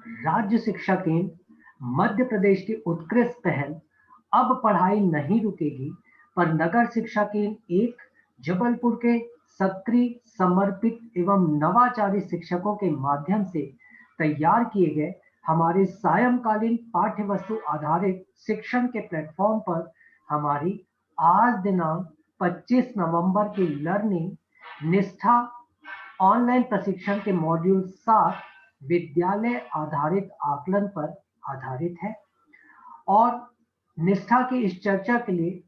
राज्य शिक्षा केंद्र मध्य प्रदेश की उत्कृष्ट पहल अब पढ़ाई नहीं रुकेगी पर नगर शिक्षा केंद्र एक जबलपुर के सक्रिय, समर्पित एवं नवाचारी शिक्षकों के माध्यम से तैयार किए गए हमारे सायंकालीन पाठ्य वस्तु आधारित शिक्षण के प्लेटफॉर्म पर हमारी आज दिनांक 25 नवंबर की लर्निंग निष्ठा ऑनलाइन प्रशिक्षण के मॉड्यूल 7 विद्यालय आधारित आकलन पर आधारित है। और निष्ठा की इस चर्चा के लिए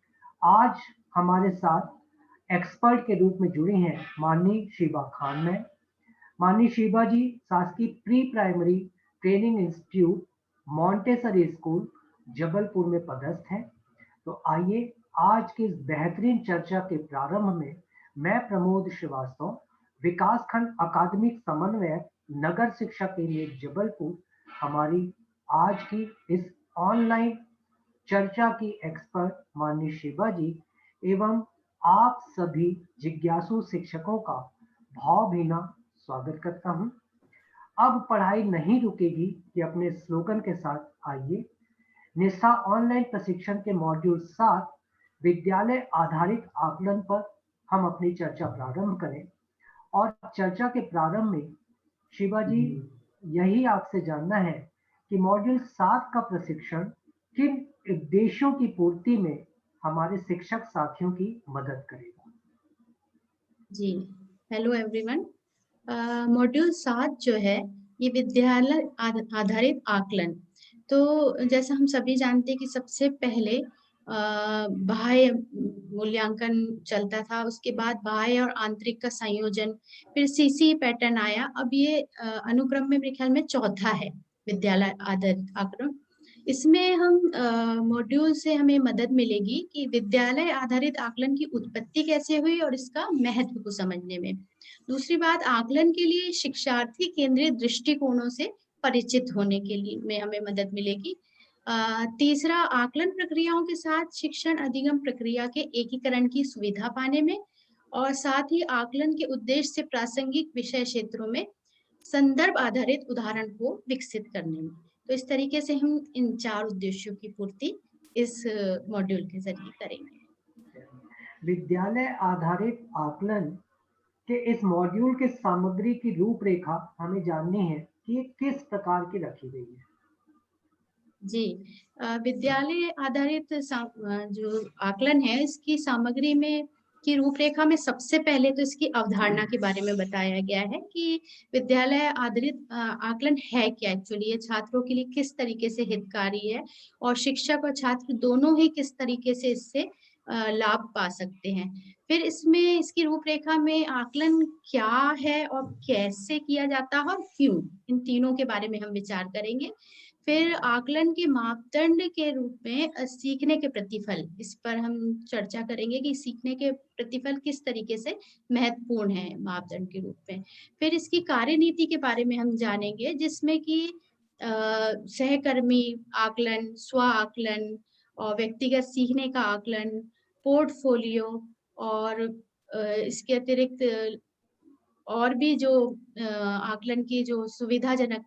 आज हमारे साथ एक्सपर्ट के रूप में जुड़ी हैं माननीय शीबा खान मैम। माननीय शीबा जी शासकीय pre primary training institute Montessori school Jabalpur में पदस्थ हैं। तो आइए आज की इस बेहतरीन चर्चा के प्रारंभ में मैं प्रमोद श्रीवास्तव, विकासखंड अकादमिक समन्वयक, नगर शिक्षा केंद्र जबलपुर, हमारी आज की इस ऑनलाइन चर्चा की एक्सपर्ट माननीय शीबा जी एवं आप सभी जिज्ञासु शिक्षकों का भावभीना स्वागत करता हूं। अब पढ़ाई नहीं रुकेगी कि अपने स्लोगन के साथ आइए निष्ठा ऑनलाइन प्रशिक्षण के मॉड्यूल 7 विद्यालय आधारित आकलन पर हम अपनी चर्चा प्रारंभ करें। और चर्चा के प्रारंभ में शीबा जी यही आपसे जानना है कि मॉड्यूल 7 का प्रशिक्षण किन उद्देश्यों की पूर्ति में हमारे शिक्षक साथियों की मदद करेगा। जी, हेलो एवरीवन। मॉड्यूल 7 जो है ये विद्यालय आधारित आकलन। तो जैसा हम सभी जानते हैं कि सबसे पहले बाह्य मूल्यांकन चलता था, उसके बाद बाह्य और आंतरिक का संयोजन, फिर सीसी पैटर्न आया। अब ये अनुक्रम में मेरे ख्याल में चौथा है विद्यालय आधारित आकलन। इसमें हम मॉड्यूल से हमें मदद मिलेगी कि विद्यालय आधारित आकलन की उत्पत्ति कैसे हुई और इसका महत्व को समझने में। दूसरी बात, आकलन के लिए शिक्षार्थी केंद्रित दृष्टिकोणों से परिचित होने के लिए में हमें मदद मिलेगी। तीसरा, आकलन प्रक्रियाओं के साथ शिक्षण अधिगम प्रक्रिया के एकीकरण की सुविधा पाने में, और साथ ही आकलन के उद्देश्य से प्रासंगिक विषय क्षेत्रों में संदर्भ आधारित उदाहरण को विकसित करने में। तो इस तरीके से हम इन 4 उद्देश्यों की पूर्ति इस मॉड्यूल के जरिए करेंगे। विद्यालय आधारित आकलन के इस मॉड्यूल के सामग्री की रूपरेखा हमें जाननी है कि ये किस प्रकार की रखी गई है। जी, विद्यालय आधारित जो आकलन है इसकी सामग्री में की रूपरेखा में सबसे पहले तो इसकी अवधारणा के बारे में बताया गया है कि विद्यालय आधारित आकलन है क्या, एक्चुअली ये छात्रों के लिए किस तरीके से हितकारी है और शिक्षक और छात्र दोनों ही किस तरीके से इससे लाभ पा सकते हैं। फिर इसमें इसकी रूपरेखा में आकलन क्या है और कैसे किया जाता है और क्यों, इन तीनों के बारे में हम विचार करेंगे। फिर आकलन के मापदंड के रूप में सीखने के प्रतिफल, इस पर हम चर्चा करेंगे कि सीखने के प्रतिफल किस तरीके से महत्वपूर्ण है मापदंड के रूप में। फिर इसकी कार्यनीति के बारे में हम जानेंगे जिसमें कि सहकर्मी आकलन, स्व आकलन और व्यक्तिगत सीखने का आकलन, पोर्टफोलियो और इसके अतिरिक्त और भी जो आकलन की जो सुविधाजनक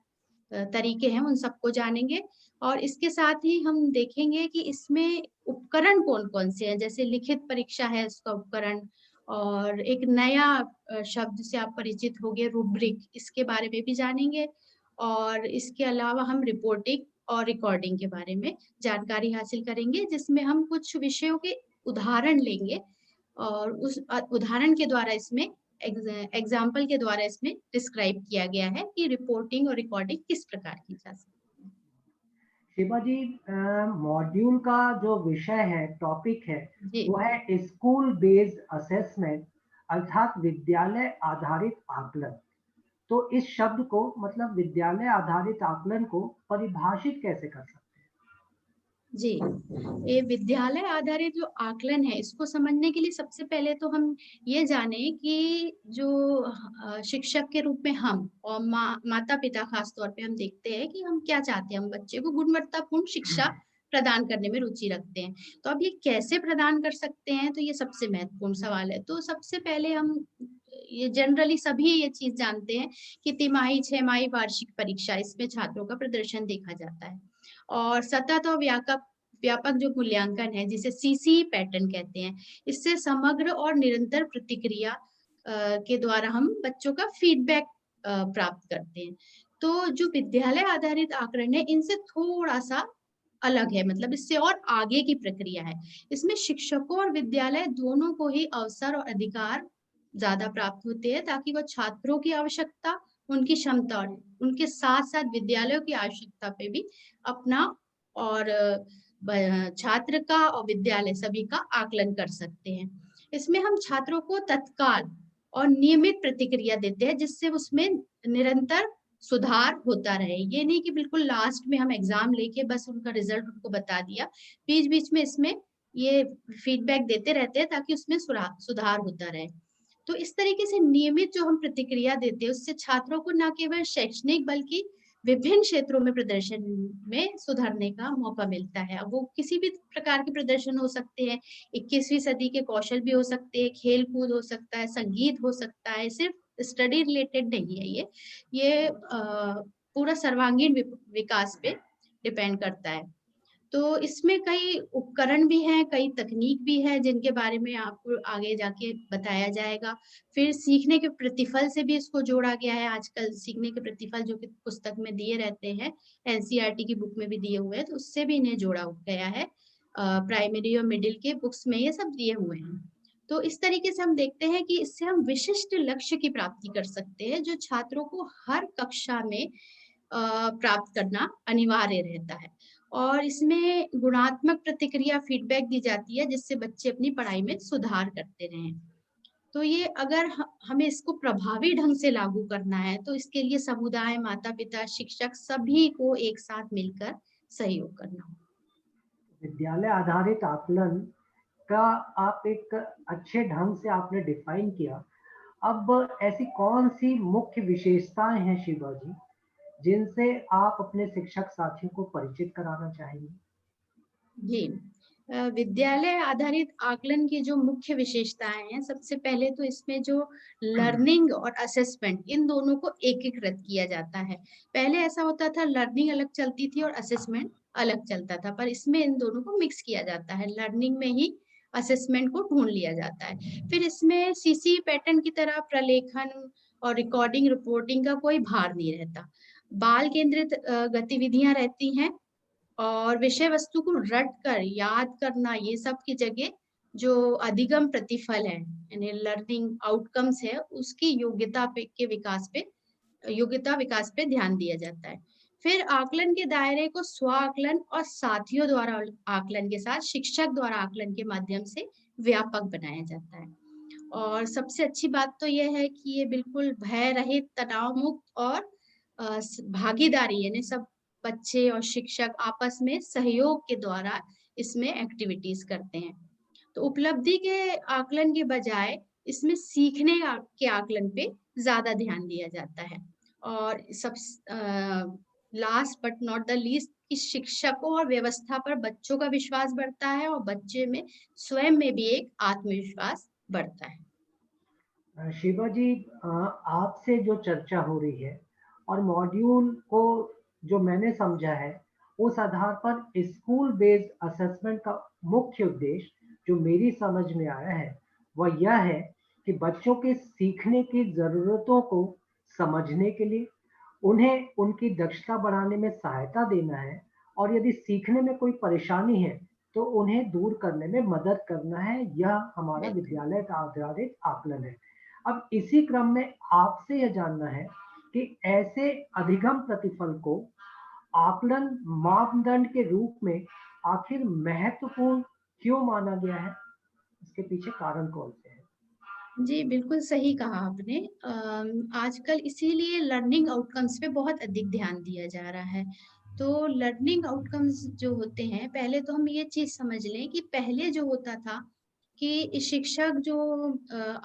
तरीके हैं उन सबको जानेंगे। और इसके साथ ही हम देखेंगे कि इसमें उपकरण कौन-कौन से हैं, जैसे लिखित परीक्षा है इसका उपकरण, और एक नया शब्द से आप परिचित होंगे रूब्रिक, इसके बारे में भी जानेंगे। और इसके अलावा हम रिपोर्टिंग और रिकॉर्डिंग के बारे में जानकारी हासिल करेंगे जिसमें हम कुछ विषयों के उदाहरण लेंगे और उस उदाहरण के द्वारा इसमें एग्जाम्पल के द्वारा इसमें डिस्क्राइब किया गया है कि रिपोर्टिंग और रिकॉर्डिंग किस प्रकार की जा सकती है। शिवा जी, मॉड्यूल का जो विषय है, टॉपिक है, जी, वो है स्कूल बेस्ड असेसमेंट अर्थात विद्यालय आधारित आकलन। तो इस शब्द को मतलब विद्यालय आधारित आकलन को परिभाषित कैसे कर सकते हैं? जी, ये विद्यालय आधारित जो आकलन है इसको समझने के लिए सबसे पहले तो हम ये जाने कि जो शिक्षक के रूप में हम और माता-पिता खास तौर पे हम देखते हैं कि हम क्या चाहते हैं, हम बच्चे को गुणवत्तापूर्ण शिक्षा प्रदान करने में रुचि रखते हैं। तो अब ये कैसे प्रदान कर सकते हैं, तो ये सबसे महत्वपूर्ण सवाल है। तो सबसे पहले हम ये जनरली सभी ये चीज जानते हैं कि तिमाही, छमाही, वार्षिक परीक्षा, इसमें छात्रों का प्रदर्शन देखा जाता है। और सतत और व्यापक जो मूल्यांकन है, जिसे सीसी पैटर्न कहते हैं, इससे समग्र और निरंतर प्रतिक्रिया के द्वारा हम बच्चों का फीडबैक प्राप्त करते हैं। तो जो विद्यालय आधारित आकलन है, इनसे थोड़ा सा अलग है, मतलब इससे और आगे की प्रक्रिया है। इसमें शिक्षकों और विद्यालय दोनों को ही अवसर और अधिकार ज्यादा प्राप्त होते हैं, ताकि वो छात्रों की आवश्यकता, उनकी क्षमता और उनके साथ साथ विद्यालयों की आवश्यकता पे भी अपना और छात्र का और विद्यालय सभी का आकलन कर सकते हैं। इसमें हम छात्रों को तत्काल और नियमित प्रतिक्रिया देते हैं, जिससे उसमें निरंतर सुधार होता रहे। ये नहीं कि बिल्कुल लास्ट में हम एग्जाम लेके बस उनका रिजल्ट उनको बता दिया, बीच बीच में इसमें ये फीडबैक देते रहते हैं ताकि उसमें सुधार होता रहे। तो इस तरीके से नियमित जो हम प्रतिक्रिया देते हैं, उससे छात्रों को न केवल शैक्षणिक बल्कि विभिन्न क्षेत्रों में प्रदर्शन में सुधरने का मौका मिलता है। अब वो किसी भी प्रकार के प्रदर्शन हो सकते हैं, 21वीं सदी के कौशल भी हो सकते हैं, खेल कूद हो सकता है, संगीत हो सकता है, सिर्फ स्टडी रिलेटेड नहीं है ये पूरा सर्वांगीण विकास पे डिपेंड करता है। तो इसमें कई उपकरण भी हैं, कई तकनीक भी है, जिनके बारे में आपको आगे जाके बताया जाएगा। फिर सीखने के प्रतिफल से भी इसको जोड़ा गया है। आजकल सीखने के प्रतिफल जो कि पुस्तक में दिए रहते हैं, एनसीईआरटी की बुक में भी दिए हुए हैं, तो उससे भी इन्हें जोड़ा गया है। प्राइमरी और मिडिल के बुक्स में ये सब दिए हुए हैं। तो इस तरीके से हम देखते हैं कि इससे हम विशिष्ट लक्ष्य की प्राप्ति कर सकते हैं, जो छात्रों को हर कक्षा में प्राप्त करना अनिवार्य रहता है। और इसमें गुणात्मक प्रतिक्रिया फीडबैक दी जाती है, जिससे बच्चे अपनी पढ़ाई में सुधार करते रहें। तो ये अगर हमें इसको प्रभावी ढंग से लागू करना है, तो इसके लिए समुदाय, माता-पिता, शिक्षक सभी को एक साथ मिलकर सहयोग करना होगा। विद्यालय आधारित आकलन का आप एक अच्छे ढंग से आपने डिफाइन किया। अब ऐसी कौन सी मुख्य विशेषताएं हैं शिवा जी, जिनसे आप अपने शिक्षक साथियों को परिचित कराना चाहेंगे? जी। विद्यालय आधारित आकलन की जो मुख्य विशेषताएं हैं, सबसे पहले तो इसमें जो लर्निंग और असेसमेंट, इन दोनों को एकीकृत किया जाता है। पहले ऐसा होता था, लर्निंग अलग चलती थी और असेसमेंट अलग चलता था, पर इसमें इन दोनों को मिक्स किया जाता है। लर्निंग में ही असेसमेंट को ढूंढ लिया जाता है। फिर इसमें सीसी पैटर्न की तरह प्रलेखन और रिकॉर्डिंग, रिपोर्टिंग का कोई भार नहीं रहता। बाल केंद्रित गतिविधियां रहती हैं, और विषय वस्तु को रट कर याद करना, ये सब की जगह जो अधिगम प्रतिफल है, यानी लर्निंग आउटकम्स है, उसकी योग्यता विकास पे ध्यान दिया जाता है। फिर आकलन के दायरे को स्व आकलन और साथियों द्वारा आकलन के साथ शिक्षक द्वारा आकलन के माध्यम से व्यापक बनाया जाता है। और सबसे अच्छी बात तो यह है कि ये बिल्कुल भय रहित, तनाव मुक्त और भागीदारी, यानी सब बच्चे और शिक्षक आपस में सहयोग के द्वारा इसमें एक्टिविटीज करते हैं। तो उपलब्धि के आकलन के बजाय इसमें सीखने के आकलन पे ज्यादा ध्यान दिया जाता है। और सब last but not the least, कि शिक्षकों और व्यवस्था पर बच्चों का विश्वास बढ़ता है और बच्चे में स्वयं में भी एक आत्मविश्वास बढ़ता है। शिवा जी, आपसे जो चर्चा हो रही है और मॉड्यूल को जो मैंने समझा है, उस आधार पर स्कूल बेस्ड असेसमेंट का मुख्य उद्देश्य जो मेरी समझ में आया है, वह यह है कि बच्चों के सीखने की ज़रूरतों को समझने के लिए उन्हें उनकी दक्षता बढ़ाने में सहायता देना है, और यदि सीखने में कोई परेशानी है तो उन्हें दूर करने में मदद करना है। यह हमारा बिल्कुल। विद्यालय का आधारित आकलन है। अब इसी क्रम में आपसे यह जानना है कि ऐसे अधिगम प्रतिफल को आकलन मापदंड के रूप में आखिर महत्वपूर्ण क्यों माना गया है? इसके पीछे कारण कौन से हैं? जी, बिल्कुल सही कहा आपने। आजकल इसीलिए लर्निंग आउटकम्स पे बहुत अधिक ध्यान दिया जा रहा है। तो लर्निंग आउटकम्स जो होते हैं, पहले तो हम ये चीज़ समझ लें कि पहले जो होता था कि शिक्षक जो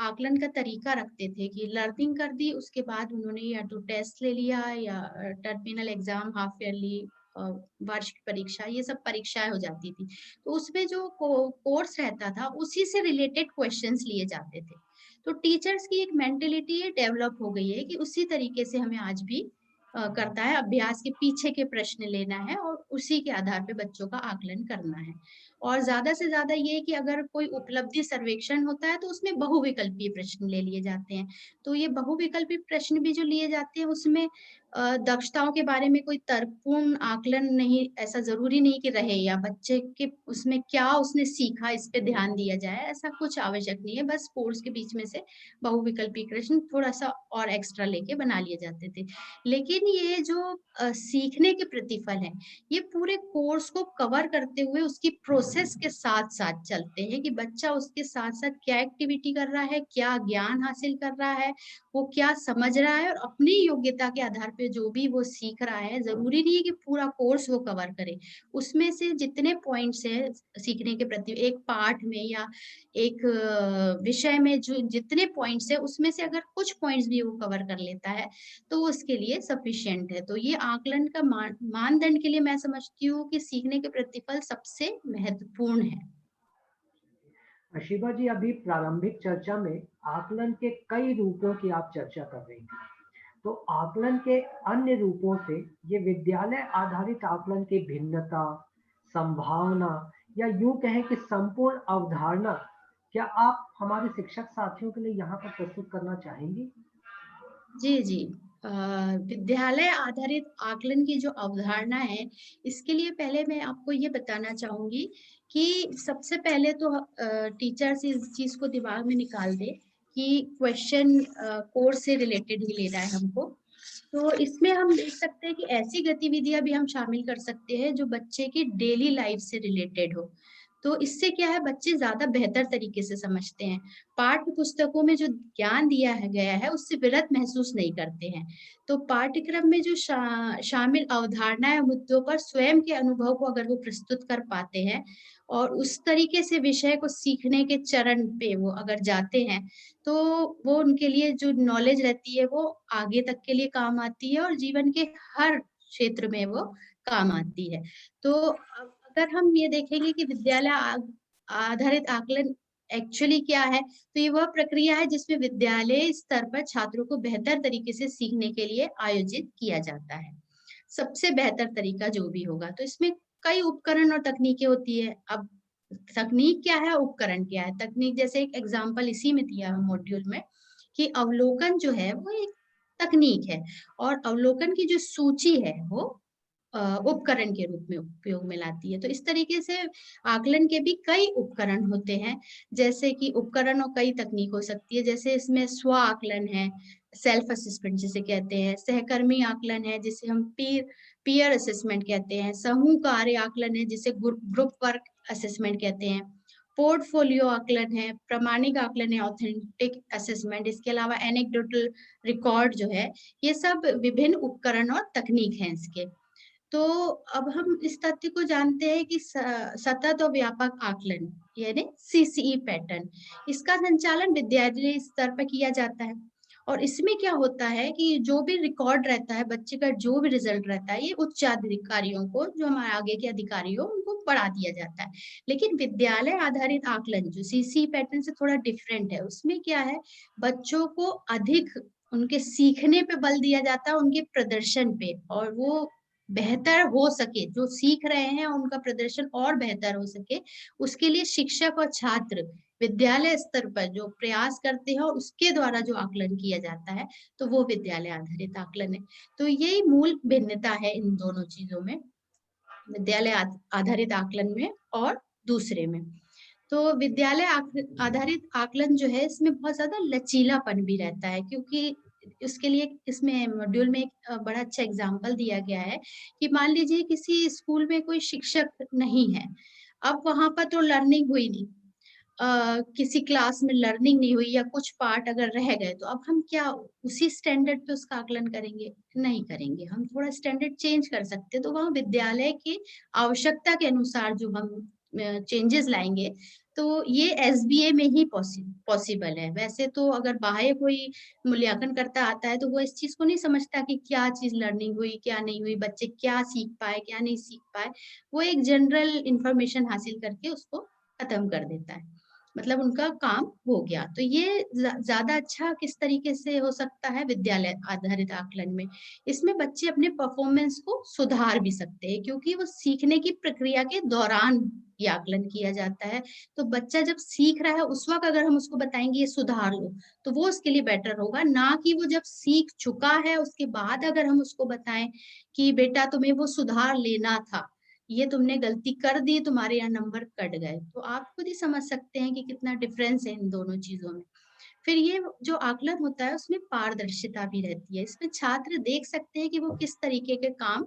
आकलन का तरीका रखते थे कि लर्निंग कर दी, उसके बाद उन्होंने या तो टेस्ट ले लिया या टर्मिनल एग्ज़ाम, हाफ ईयरली वार्षिक परीक्षा, ये सब परीक्षाएँ हो जाती थी। तो उसमें जो कोर्स रहता था, उसी से रिलेटेड क्वेश्चंस लिए जाते थे। तो टीचर्स की एक मेंटेलिटी ये डेवलप हो गई है कि उसी तरीके से हमें आज भी करता है, अभ्यास के पीछे के प्रश्न लेना है और उसी के आधार पे बच्चों का आकलन करना है। और ज़्यादा से ज़्यादा ये है कि अगर कोई उपलब्धि सर्वेक्षण होता है तो उसमें बहुविकल्पीय प्रश्न ले लिए जाते हैं। तो ये बहुविकल्पी प्रश्न भी जो लिए जाते हैं उसमें दक्षताओं के बारे में कोई तर्कपूर्ण आकलन नहीं, ऐसा ज़रूरी नहीं कि रहे, या बच्चे के उसमें क्या उसने सीखा इस पे ध्यान दिया जाए, ऐसा कुछ आवश्यक नहीं है। बस कोर्स के बीच में से बहुविकल्पी प्रश्न थोड़ा-सा और एक्स्ट्रा लेके बना लिए जाते थे। लेकिन ये जो सीखने के प्रतिफल हैं, ये पूरे कोर्स को कवर करते हुए उसकी प्रोसेस के साथ-साथ चलते हैं कि बच्चा उसके साथ-साथ क्या एक्टिविटी कर रहा है, क्या ज्ञान हासिल कर रहा है, वो क्या समझ रहा है और अपनी योग्यता के आधार पे जो भी वो सीख रहा है, ज़रूरी नहीं है कि पूरा कोर्स वो कवर करे। उसमें से जितने पॉइंट्स हैं सीखने के प्रति एक पाठ में या एक विषय में जो जितने पॉइंट्स हैं, उसमें से अगर कुछ पॉइंट्स भी वो कवर कर लेता है, तो उसके लिए सफिशिएंट है। तो ये आकलन का मानदंड के लिए मैं समझती हूँ कि सीखने के प्रतिफल सबसे महत्वपूर्ण है। शिवा जी, अभी प्रारंभिक चर्चा में आकलन के कई रूपों की आप चर्चा कर रही थी। तो आकलन के अन्य रूपों से ये विद्यालय आधारित आकलन की भिन्नता, संभावना या यूं कहें कि संपूर्ण अवधारणा, क्या आप हमारे शिक्षक साथियों के लिए यहाँ पर प्रस्तुत करना चाहेंगी? जी, जी। अ, विद्यालय आधारित आकलन की जो अवधारणा है, इसके लिए पहले मैं आपको ये बताना चाहूँगी कि सबसे पहले तो टीचर्स इस चीज़ को दिमाग में निकाल दें कि क्वेश्चन कोर्स से रिलेटेड ही लेना है हमको। तो इसमें हम देख सकते हैं कि ऐसी गतिविधियाँ भी हम शामिल कर सकते हैं जो बच्चे की डेली लाइफ से रिलेटेड हो। तो इससे क्या है, बच्चे ज़्यादा बेहतर तरीके से समझते हैं। पाठ्य पुस्तकों में जो ज्ञान दिया है गया है उससे विरत महसूस नहीं करते हैं। तो पाठ्यक्रम में जो शामिल अवधारणाएँ मुद्दों पर स्वयं के अनुभव को अगर वो प्रस्तुत कर पाते हैं और उस तरीके से विषय को सीखने के चरण पे वो अगर जाते हैं, तो वो उनके लिए जो नॉलेज रहती है वो आगे तक के लिए काम आती है और जीवन के हर क्षेत्र में वो काम आती है। तो अगर हम ये देखेंगे कि विद्यालय आधारित आकलन एक्चुअली क्या है, तो ये वह प्रक्रिया है जिसमें विद्यालय स्तर पर छात्रों को बेहतर तरीके से सीखने के लिए आयोजित किया जाता है। सबसे बेहतर तरीका जो भी होगा, तो इसमें कई उपकरण और तकनीकें होती है। अब तकनीक क्या है, उपकरण क्या है? तकनीक जैसे एक एग्जाम्पल इसी में दिया है मॉड्यूल में कि अवलोकन जो है वो एक तकनीक है और अवलोकन की जो सूची है वो उपकरण के रूप में उपयोग में लाती है। तो इस तरीके से आकलन के भी कई उपकरण होते हैं, जैसे कि उपकरण और कई तकनीक हो सकती है, जैसे इसमें स्व आकलन है, सेल्फ असेसमेंट जिसे कहते हैं, सहकर्मी आकलन है जिसे हम पीयर असेसमेंट कहते हैं, समूह कार्य आकलन है जिसे ग्रुप वर्क असेसमेंट कहते हैं, पोर्टफोलियो आकलन है, प्रामाणिक आकलन है, ऑथेंटिक असेसमेंट, इसके अलावा एनेक्डोटल रिकॉर्ड जो है, ये सब विभिन्न उपकरण और तकनीक हैं इसके। तो अब हम इस तथ्य को जानते हैं कि सतत और व्यापक आकलन यानी सीसीई पैटर्न, इसका संचालन विद्यालय स्तर पर किया जाता है और इसमें क्या होता है कि जो भी रिकॉर्ड रहता है, बच्चे का जो भी रिजल्ट रहता है, ये उच्च अधिकारियों को, जो हमारे आगे के अधिकारी हो, उनको बढ़ा दिया जाता है। लेकिन विद्यालय आधारित आकलन जो सीसीई पैटर्न से थोड़ा डिफरेंट है, उसमें क्या है, बच्चों को अधिक उनके सीखने पे बल दिया जाता है, उनके प्रदर्शन पे, और वो बेहतर हो सके, जो सीख रहे हैं उनका प्रदर्शन और बेहतर हो सके, उसके लिए शिक्षक और छात्र विद्यालय स्तर पर जो प्रयास करते हैं और उसके द्वारा जो आकलन किया जाता है, तो वो विद्यालय आधारित आकलन है। तो यही मूल भिन्नता है इन दोनों चीज़ों में, विद्यालय आधारित आकलन में और दूसरे में। तो विद्यालय आधारित आकलन जो है, इसमें बहुत ज़्यादा लचीलापन भी रहता है, क्योंकि उसके लिए इसमें मॉड्यूल में एक बड़ा अच्छा एग्जाम्पल दिया गया है कि मान लीजिए किसी स्कूल में कोई शिक्षक नहीं है, अब वहाँ पर तो लर्निंग हुई नहीं। किसी क्लास में लर्निंग नहीं हुई या कुछ पार्ट अगर रह गए, तो अब हम क्या उसी स्टैंडर्ड पे उसका आकलन करेंगे? नहीं करेंगे, हम थोड़ा स्टैंडर्ड चेंज कर सकते हैं। तो वहाँ विद्यालय की आवश्यकता के अनुसार जो हम चेंजेस लाएँगे, तो ये एसबीए में ही पॉसिबल है। वैसे तो अगर बाह्य कोई मूल्यांकन करता आता है, तो वो इस चीज़ को नहीं समझता कि क्या चीज़ लर्निंग हुई, क्या नहीं हुई, बच्चे क्या सीख पाए, क्या नहीं सीख पाए। वो एक जनरल इन्फॉर्मेशन हासिल करके उसको खत्म कर देता है। मतलब उनका काम हो गया। तो ये ज़्यादा अच्छा किस तरीके से हो सकता है विद्यालय आधारित आकलन में? इसमें बच्चे अपने परफॉर्मेंस को सुधार भी सकते हैं, क्योंकि वो सीखने की प्रक्रिया के दौरान ये आकलन किया जाता है। तो बच्चा जब सीख रहा है उस वक़्त अगर हम उसको बताएँगे ये सुधार लो, तो वो उसके लिए बेटर होगा, ना कि वो जब सीख चुका है उसके बाद अगर हम उसको बताएँ कि बेटा तुम्हें वो सुधार लेना था। ये तुमने गलती कर दी, तुम्हारे यहाँ नंबर कट गए। तो आप खुद ही समझ सकते हैं कि कितना डिफरेंस है इन दोनों चीज़ों में। फिर ये जो आकलन होता है उसमें पारदर्शिता भी रहती है। इसमें छात्र देख सकते हैं कि वो किस तरीके के काम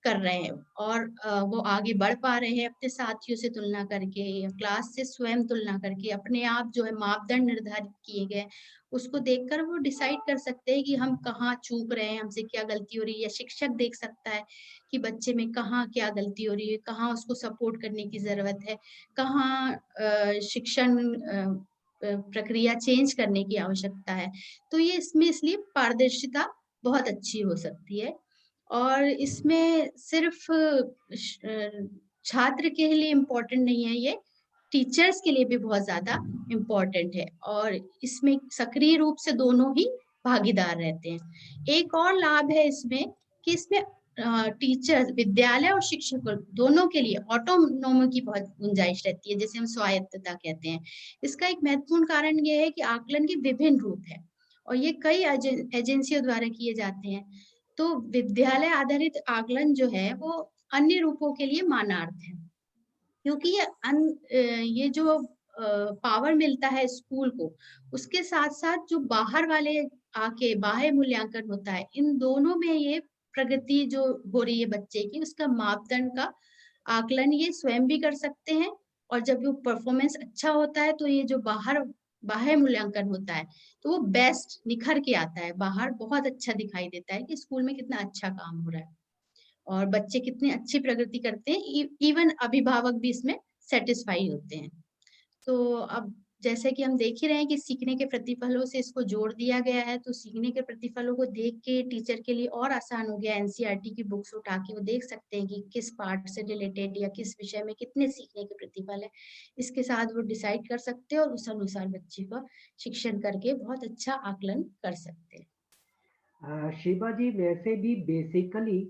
कर रहे हैं और वो आगे बढ़ पा रहे हैं अपने साथियों से तुलना करके या क्लास से स्वयं तुलना करके अपने आप जो है मापदंड निर्धारित किए गए, उसको देखकर वो डिसाइड कर सकते हैं कि हम कहाँ चूक रहे हैं, हमसे क्या गलती हो रही है। या शिक्षक देख सकता है कि बच्चे में कहाँ क्या गलती हो रही है, कहाँ उसको सपोर्ट करने की ज़रूरत है, कहाँ शिक्षण प्रक्रिया चेंज करने की आवश्यकता है। तो ये इसमें इसलिए पारदर्शिता बहुत अच्छी हो सकती है और इसमें सिर्फ़ छात्र के लिए इम्पोर्टेंट नहीं है ये, टीचर्स के लिए भी बहुत ज़्यादा इम्पोर्टेंट है और इसमें सक्रिय रूप से दोनों ही भागीदार रहते हैं। एक और लाभ है इसमें कि इसमें टीचर्स विद्यालय और शिक्षकों दोनों के लिए ऑटोनॉमी की बहुत गुंजाइश रहती है, जिसे हम स्वायत्तता कहते हैं। इसका एक महत्वपूर्ण कारण ये है कि आकलन के विभिन्न रूप हैं और ये कई एजेंसियों द्वारा किए जाते हैं। तो विद्यालय आधारित आकलन जो है वो अन्य रूपों के लिए मानार्थ है, क्योंकि ये जो पावर मिलता है स्कूल को, उसके साथ-साथ जो बाहर वाले आके बाह्य मूल्यांकन होता है, इन दोनों में ये प्रगति जो हो रही है बच्चे की, उसका मापदंड का आकलन ये स्वयं भी कर सकते हैं और जब वो परफॉर्मेंस अच्छा होता है, तो ये जो बाहर बाह्य मूल्यांकन होता है, तो वो बेस्ट निखर के आता है, बाहर बहुत अच्छा दिखाई देता है कि स्कूल में कितना अच्छा काम हो रहा है। और बच्चे कितनी अच्छी प्रगति करते हैं, इवन अभिभावक भी इसमें सैटिस्फाई होते हैं। तो अब जैसे कि हम देख ही रहे हैं कि सीखने के प्रतिफलों से इसको जोड़ दिया गया है, तो सीखने के प्रतिफलों को देख के टीचर के लिए और आसान हो गया है। एनसीईआरटी की बुक्स उठा के वो देख सकते हैं कि किस पार्ट से रिलेटेड या किस विषय में कितने सीखने के प्रतिफल है। इसके साथ वो डिसाइड कर सकते हैं और उस अनुसार बच्चे का शिक्षण करके बहुत अच्छा आकलन कर सकते हैं। शिवा जी, वैसे भी बेसिकली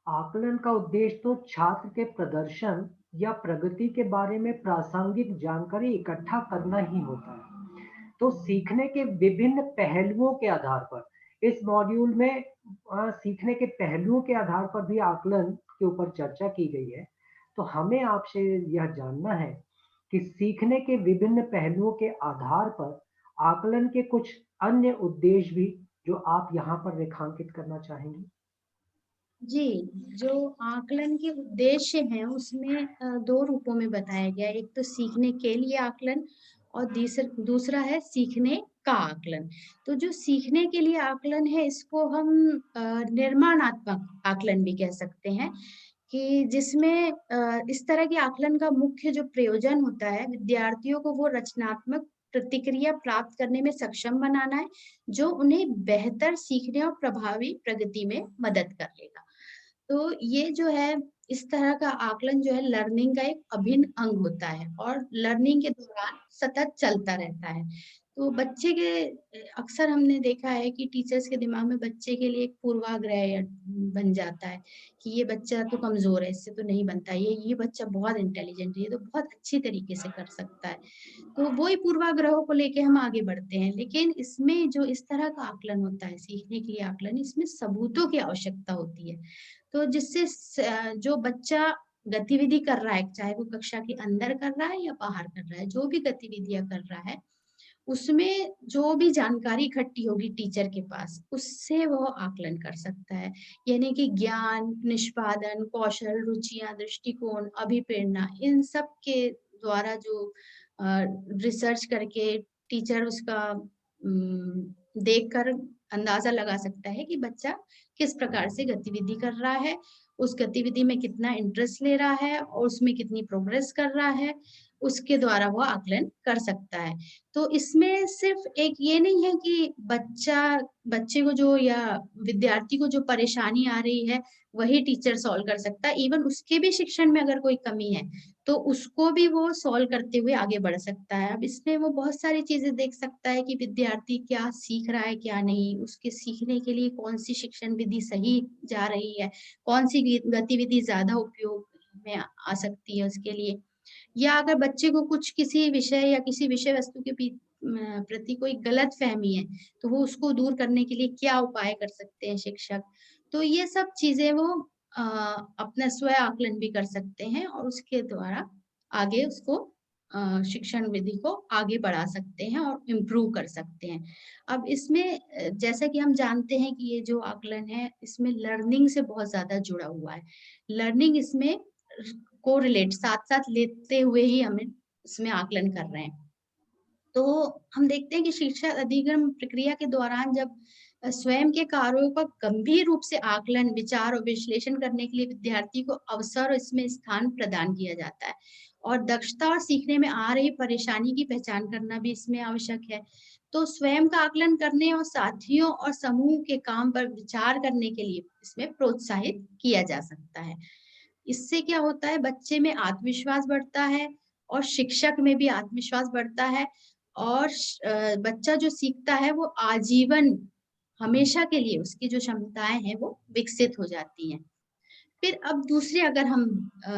आकलन का उद्देश्य तो छात्र के प्रदर्शन या प्रगति के बारे में प्रासंगिक जानकारी इकट्ठा करना ही होता है। तो सीखने के विभिन्न पहलुओं के आधार पर इस मॉड्यूल में सीखने के पहलुओं के आधार पर भी आकलन के ऊपर चर्चा की गई है। तो हमें आपसे यह जानना है कि सीखने के विभिन्न पहलुओं के आधार पर आकलन के कुछ अन्य उद्देश्य भी जो आप यहाँ पर रेखांकित करना चाहेंगी? जी, जो आकलन के उद्देश्य हैं उसमें 2 रूपों में बताया गया है। एक तो सीखने के लिए आकलन और दूसरा है सीखने का आकलन। तो जो सीखने के लिए आकलन है इसको हम निर्माणात्मक आकलन भी कह सकते हैं कि जिसमें इस तरह के आकलन का मुख्य जो प्रयोजन होता है विद्यार्थियों को वो रचनात्मक प्रतिक्रिया प्राप्त करने में सक्षम बनाना है, जो उन्हें बेहतर सीखने और प्रभावी प्रगति में मदद करेगा। तो ये जो है इस तरह का आकलन जो है लर्निंग का एक अभिन्न अंग होता है और लर्निंग के दौरान सतत चलता रहता है। तो बच्चे के अक्सर हमने देखा है कि टीचर्स के दिमाग में बच्चे के लिए एक पूर्वाग्रह या बन जाता है कि ये बच्चा तो कमज़ोर है, इससे तो नहीं बनता, ये बच्चा बहुत इंटेलिजेंट है, ये तो बहुत अच्छी तरीके से कर सकता है। तो वो ही पूर्वाग्रहों को लेके हम आगे बढ़ते हैं। लेकिन इसमें जो इस तरह का आकलन होता है, सीखने के लिए आकलन, इसमें सबूतों की आवश्यकता होती है। तो जिससे जो बच्चा गतिविधि कर रहा है, चाहे वो कक्षा के अंदर कर रहा है या बाहर कर रहा है, जो भी गतिविधियाँ कर रहा है, उसमें जो भी जानकारी इकट्ठी होगी टीचर के पास, उससे वो आकलन कर सकता है। यानी कि ज्ञान, निष्पादन, कौशल, रुचियाँ, दृष्टिकोण, अभिप्रेरणा इन सब के द्वारा जो रिसर्च करके टीचर उसका देखकर अंदाज़ा लगा सकता है कि बच्चा किस प्रकार से गतिविधि कर रहा है, उस गतिविधि में कितना इंटरेस्ट ले रहा है और उसमें कितनी प्रोग्रेस कर रहा है उसके द्वारा वो आकलन कर सकता है। तो इसमें सिर्फ एक ये नहीं है कि बच्चे को जो या विद्यार्थी को जो परेशानी आ रही है, वही टीचर सॉल्व कर सकता है। इवन उसके भी शिक्षण में अगर कोई कमी है, तो उसको भी वो सॉल्व करते हुए आगे बढ़ सकता है। अब इसमें वो बहुत सारी चीज़ें देख सकता है कि विद्यार्थी क्या सीख रहा है, क्या नहीं, उसके सीखने के लिए कौन-सी शिक्षण विधि सही जा रही है, कौन-सी गतिविधि ज़्यादा उपयोग में आ सकती है उसके लिए। या अगर बच्चे को कुछ किसी विषय या किसी विषय वस्तु के प्रति कोई गलतफ़हमी है, तो वो उसको दूर करने के लिए क्या उपाय कर सकते हैं शिक्षक। तो ये सब चीज़ें वो अ, अपना स्व आकलन भी कर सकते हैं और उसके द्वारा आगे उसको शिक्षण विधि को आगे बढ़ा सकते हैं और इम्प्रूव कर सकते हैं। अब इसमें जैसा कि हम जानते हैं कि ये जो आकलन है, इसमें लर्निंग से बहुत ज़्यादा जुड़ा हुआ है। लर्निंग इसमें कोरिलेट साथ-साथ लेते हुए ही हमें इसमें आकलन कर रहे हैं। तो हम देखते हैं कि शिक्षा अधिगम प्रक्रिया के दौरान जब स्वयं के कार्यों का गंभीर रूप से आकलन, विचार और विश्लेषण करने के लिए विद्यार्थी को अवसर और इसमें स्थान प्रदान किया जाता है। और दक्षता और सीखने में आ रही परेशानी की पहचान करना भी इसमें आवश्यक है। तो स्वयं का आकलन करने और साथियों और समूह के काम पर विचार करने के लिए इसमें प्रोत्साहित किया जा सकता है। इससे क्या होता है, बच्चे में आत्मविश्वास बढ़ता है और शिक्षक में भी आत्मविश्वास बढ़ता है और बच्चा जो सीखता है वो आजीवन हमेशा के लिए उसकी जो क्षमताएँ हैं वो विकसित हो जाती हैं। फिर अब दूसरे अगर हम अ,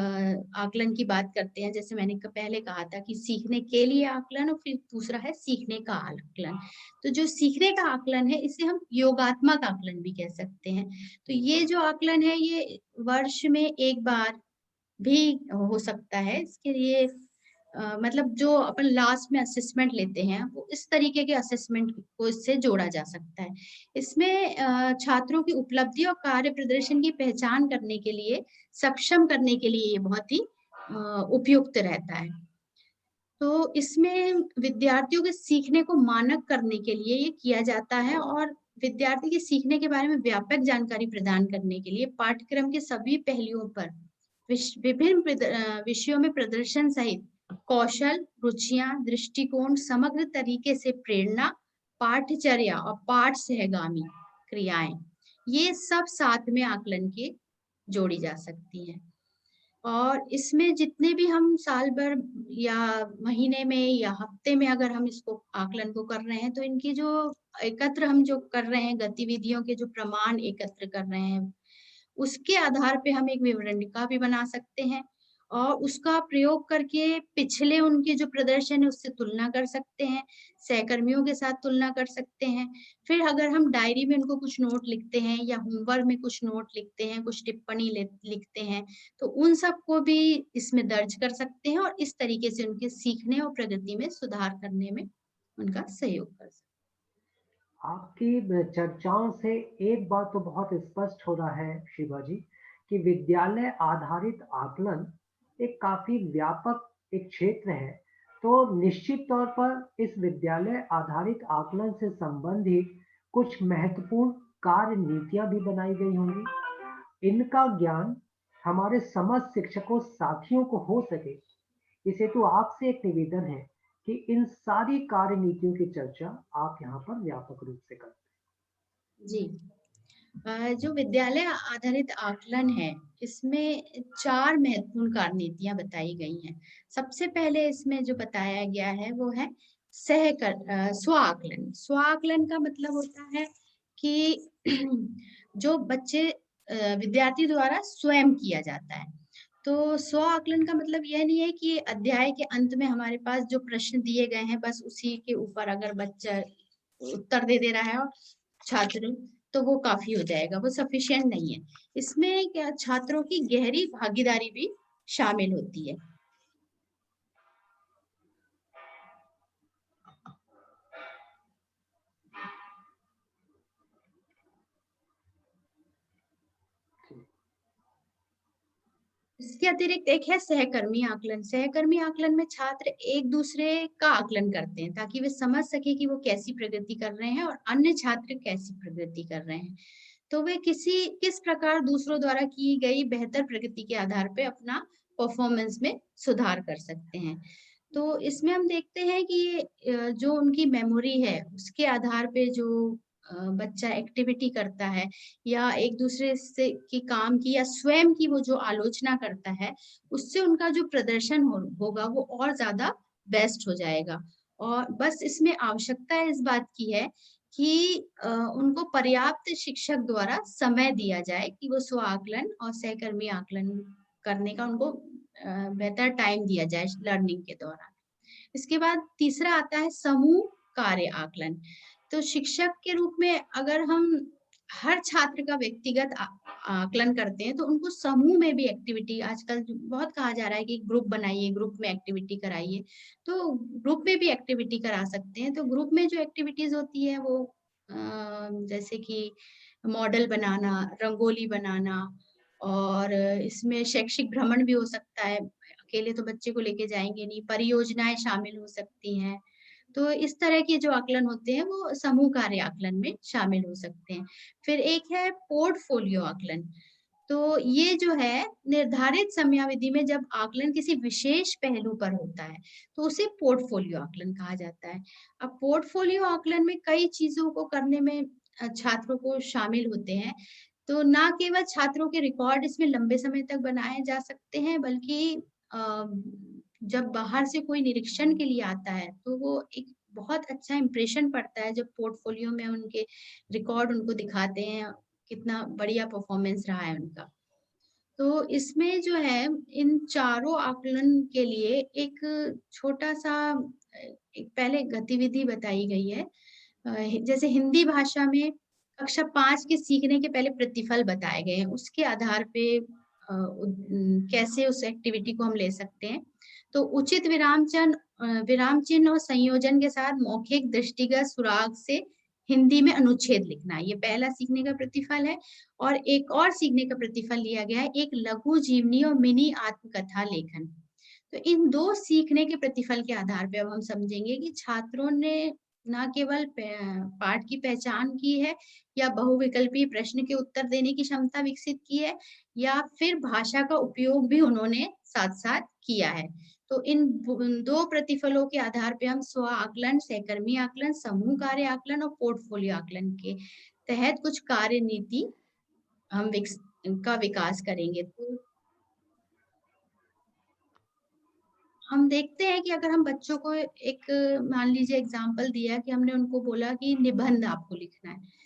आकलन की बात करते हैं, जैसे मैंने पहले कहा था कि सीखने के लिए आकलन और फिर दूसरा है सीखने का आकलन। तो जो सीखने का आकलन है इसे हम योगात्मक आकलन भी कह सकते हैं। तो ये जो आकलन है ये वर्ष में 1 बार भी हो सकता है। इसके लिए मतलब जो अपन लास्ट में असेसमेंट लेते हैं, वो इस तरीके के असेसमेंट को इससे जोड़ा जा सकता है। इसमें छात्रों की उपलब्धि और कार्य प्रदर्शन की पहचान करने के लिए, सक्षम करने के लिए ये बहुत ही उपयुक्त रहता है। तो इसमें विद्यार्थियों के सीखने को मानक करने के लिए ये किया जाता है और विद्यार्थी के सीखने के बारे में व्यापक जानकारी प्रदान करने के लिए पाठ्यक्रम के सभी पहलुओं पर विभिन्न विषयों में प्रदर्शन सहित कौशल, रुचियां, दृष्टिकोण समग्र तरीके से प्रेरणा, पाठचर्या और पाठ सहगामी क्रियाएं, ये सब साथ में आकलन के जोड़ी जा सकती हैं। और इसमें जितने भी हम साल भर या महीने में या हफ्ते में अगर हम इसको आकलन को कर रहे हैं, तो इनकी जो एकत्र हम जो कर रहे हैं, गतिविधियों के जो प्रमाण एकत्र कर रहे हैं, उसके आधार पे हम एक विवरणिका भी बना सकते हैं और उसका प्रयोग करके पिछले उनके जो प्रदर्शन है उससे तुलना कर सकते हैं, सहकर्मियों के साथ तुलना कर सकते हैं। फिर अगर हम डायरी में उनको कुछ नोट लिखते हैं या होमवर्क में कुछ नोट लिखते हैं, कुछ टिप्पणी लिखते हैं, तो उन सबको भी इसमें दर्ज कर सकते हैं और इस तरीके से उनके सीखने और प्रगति में सुधार करने में उनका सहयोग कर सकते आपकी चर्चाओं से एक बात तो बहुत स्पष्ट हो रहा है शिवा जी, कि विद्यालय आधारित आकलन एक काफी व्यापक एक क्षेत्र है। तो निश्चित तौर पर इस विद्यालय आधारित आकलन से संबंधित कुछ महत्वपूर्ण कार्य नीतियां भी बनाई गई होंगी। इनका ज्ञान हमारे समस्त शिक्षकों साथियों को हो सके, इसे तो आपसे एक निवेदन है कि इन सारी कार्य नीतियों की चर्चा आप यहाँ पर व्यापक रूप से करें। हैं। जी। जो विद्यालय आधारित आकलन है, इसमें 4 महत्वपूर्ण कार्यनीतियाँ बताई गई हैं। सबसे पहले इसमें जो बताया गया है वो है स्व आकलन। स्व आकलन का मतलब होता है कि जो बच्चे विद्यार्थी द्वारा स्वयं किया जाता है। तो स्व आकलन का मतलब यह नहीं है कि अध्याय के अंत में हमारे पास जो प्रश्न दिए गए हैं, बस उसी के ऊपर अगर बच्चा उत्तर दे दे रहा है और छात्र, तो वो काफ़ी हो जाएगा, वो सफिशिएंट नहीं है। इसमें क्या छात्रों की गहरी भागीदारी भी शामिल होती है। इसके अतिरिक्त एक है सहकर्मी आकलन। सहकर्मी आकलन में छात्र एक दूसरे का आकलन करते हैं ताकि वे समझ सके कि वो कैसी प्रगति कर रहे हैं और अन्य छात्र कैसी प्रगति कर रहे हैं। तो वे किस प्रकार दूसरों द्वारा की गई बेहतर प्रगति के आधार पे अपना परफॉर्मेंस में सुधार कर सकते हैं। तो इसमें हम देखते हैं कि जो उनकी मेमोरी है उसके आधार पे जो बच्चा एक्टिविटी करता है या एक दूसरे से की काम की या स्वयं की वो जो आलोचना करता है, उससे उनका जो प्रदर्शन होगा वो और ज्यादा बेस्ट हो जाएगा। और बस इसमें आवश्यकता इस बात की है कि उनको पर्याप्त शिक्षक द्वारा समय दिया जाए कि वो स्व आकलन और सहकर्मी आकलन करने का उनको बेहतर टाइम दिया जाए लर्निंग के दौरान। इसके बाद तीसरा आता है समूह कार्य आकलन। तो शिक्षक के रूप में अगर हम हर छात्र का व्यक्तिगत आकलन करते हैं, तो उनको समूह में भी एक्टिविटी आजकल बहुत कहा जा रहा है कि ग्रुप बनाइए, ग्रुप में एक्टिविटी कराइए। तो ग्रुप में भी एक्टिविटी करा सकते हैं। तो ग्रुप में जो एक्टिविटीज़ होती है वो जैसे कि मॉडल बनाना, रंगोली बनाना और इसमें शैक्षिक भ्रमण भी हो सकता है। अकेले तो बच्चे को लेके जाएँगे नहीं, परियोजनाएँ शामिल हो सकती हैं। तो इस तरह के जो आकलन होते हैं वो समूह कार्य आकलन में शामिल हो सकते हैं। फिर एक है पोर्टफोलियो आकलन। तो ये जो है निर्धारित समयावधि में जब आकलन किसी विशेष पहलू पर होता है, तो उसे पोर्टफोलियो आकलन कहा जाता है। अब पोर्टफोलियो आकलन में कई चीज़ों को करने में छात्रों को शामिल होते हैं। तो ना केवल छात्रों के रिकॉर्ड इसमें लंबे समय तक बनाए जा सकते हैं, बल्कि अ, जब बाहर से कोई निरीक्षण के लिए आता है, तो वो एक बहुत अच्छा इम्प्रेशन पड़ता है जब पोर्टफोलियो में उनके रिकॉर्ड उनको दिखाते हैं, कितना बढ़िया परफॉर्मेंस रहा है उनका। तो इसमें जो है इन चारों आकलन के लिए एक छोटा-सा एक पहले गतिविधि बताई गई है। जैसे हिंदी भाषा में कक्षा 5 के सीखने के पहले प्रतिफल बताए गए हैं, उसके आधार पे कैसे उस एक्टिविटी को हम ले सकते हैं। तो उचित विराम चिन्ह और संयोजन के साथ मौखिक दृष्टिगत सुराग से हिंदी में अनुच्छेद लिखना, ये पहला सीखने का प्रतिफल है। और एक और सीखने का प्रतिफल लिया गया है, एक लघु जीवनी और मिनी आत्मकथा लेखन। तो इन 2 सीखने के प्रतिफल के आधार पे अब हम समझेंगे कि छात्रों ने ना केवल पाठ की पहचान की है या बहुविकल्पीय प्रश्न के उत्तर देने की क्षमता विकसित की है या फिर भाषा का उपयोग भी उन्होंने साथ-साथ किया है। तो इन 2 प्रतिफलों के आधार पे हम स्व आकलन, सहकर्मी आकलन, समूह कार्य आकलन और पोर्टफोलियो आकलन के तहत कुछ कार्य नीति हम का विकास करेंगे। तो हम देखते हैं कि अगर हम बच्चों को एक मान लीजिए एग्जाम्पल दिया कि हमने उनको बोला कि निबंध आपको लिखना है।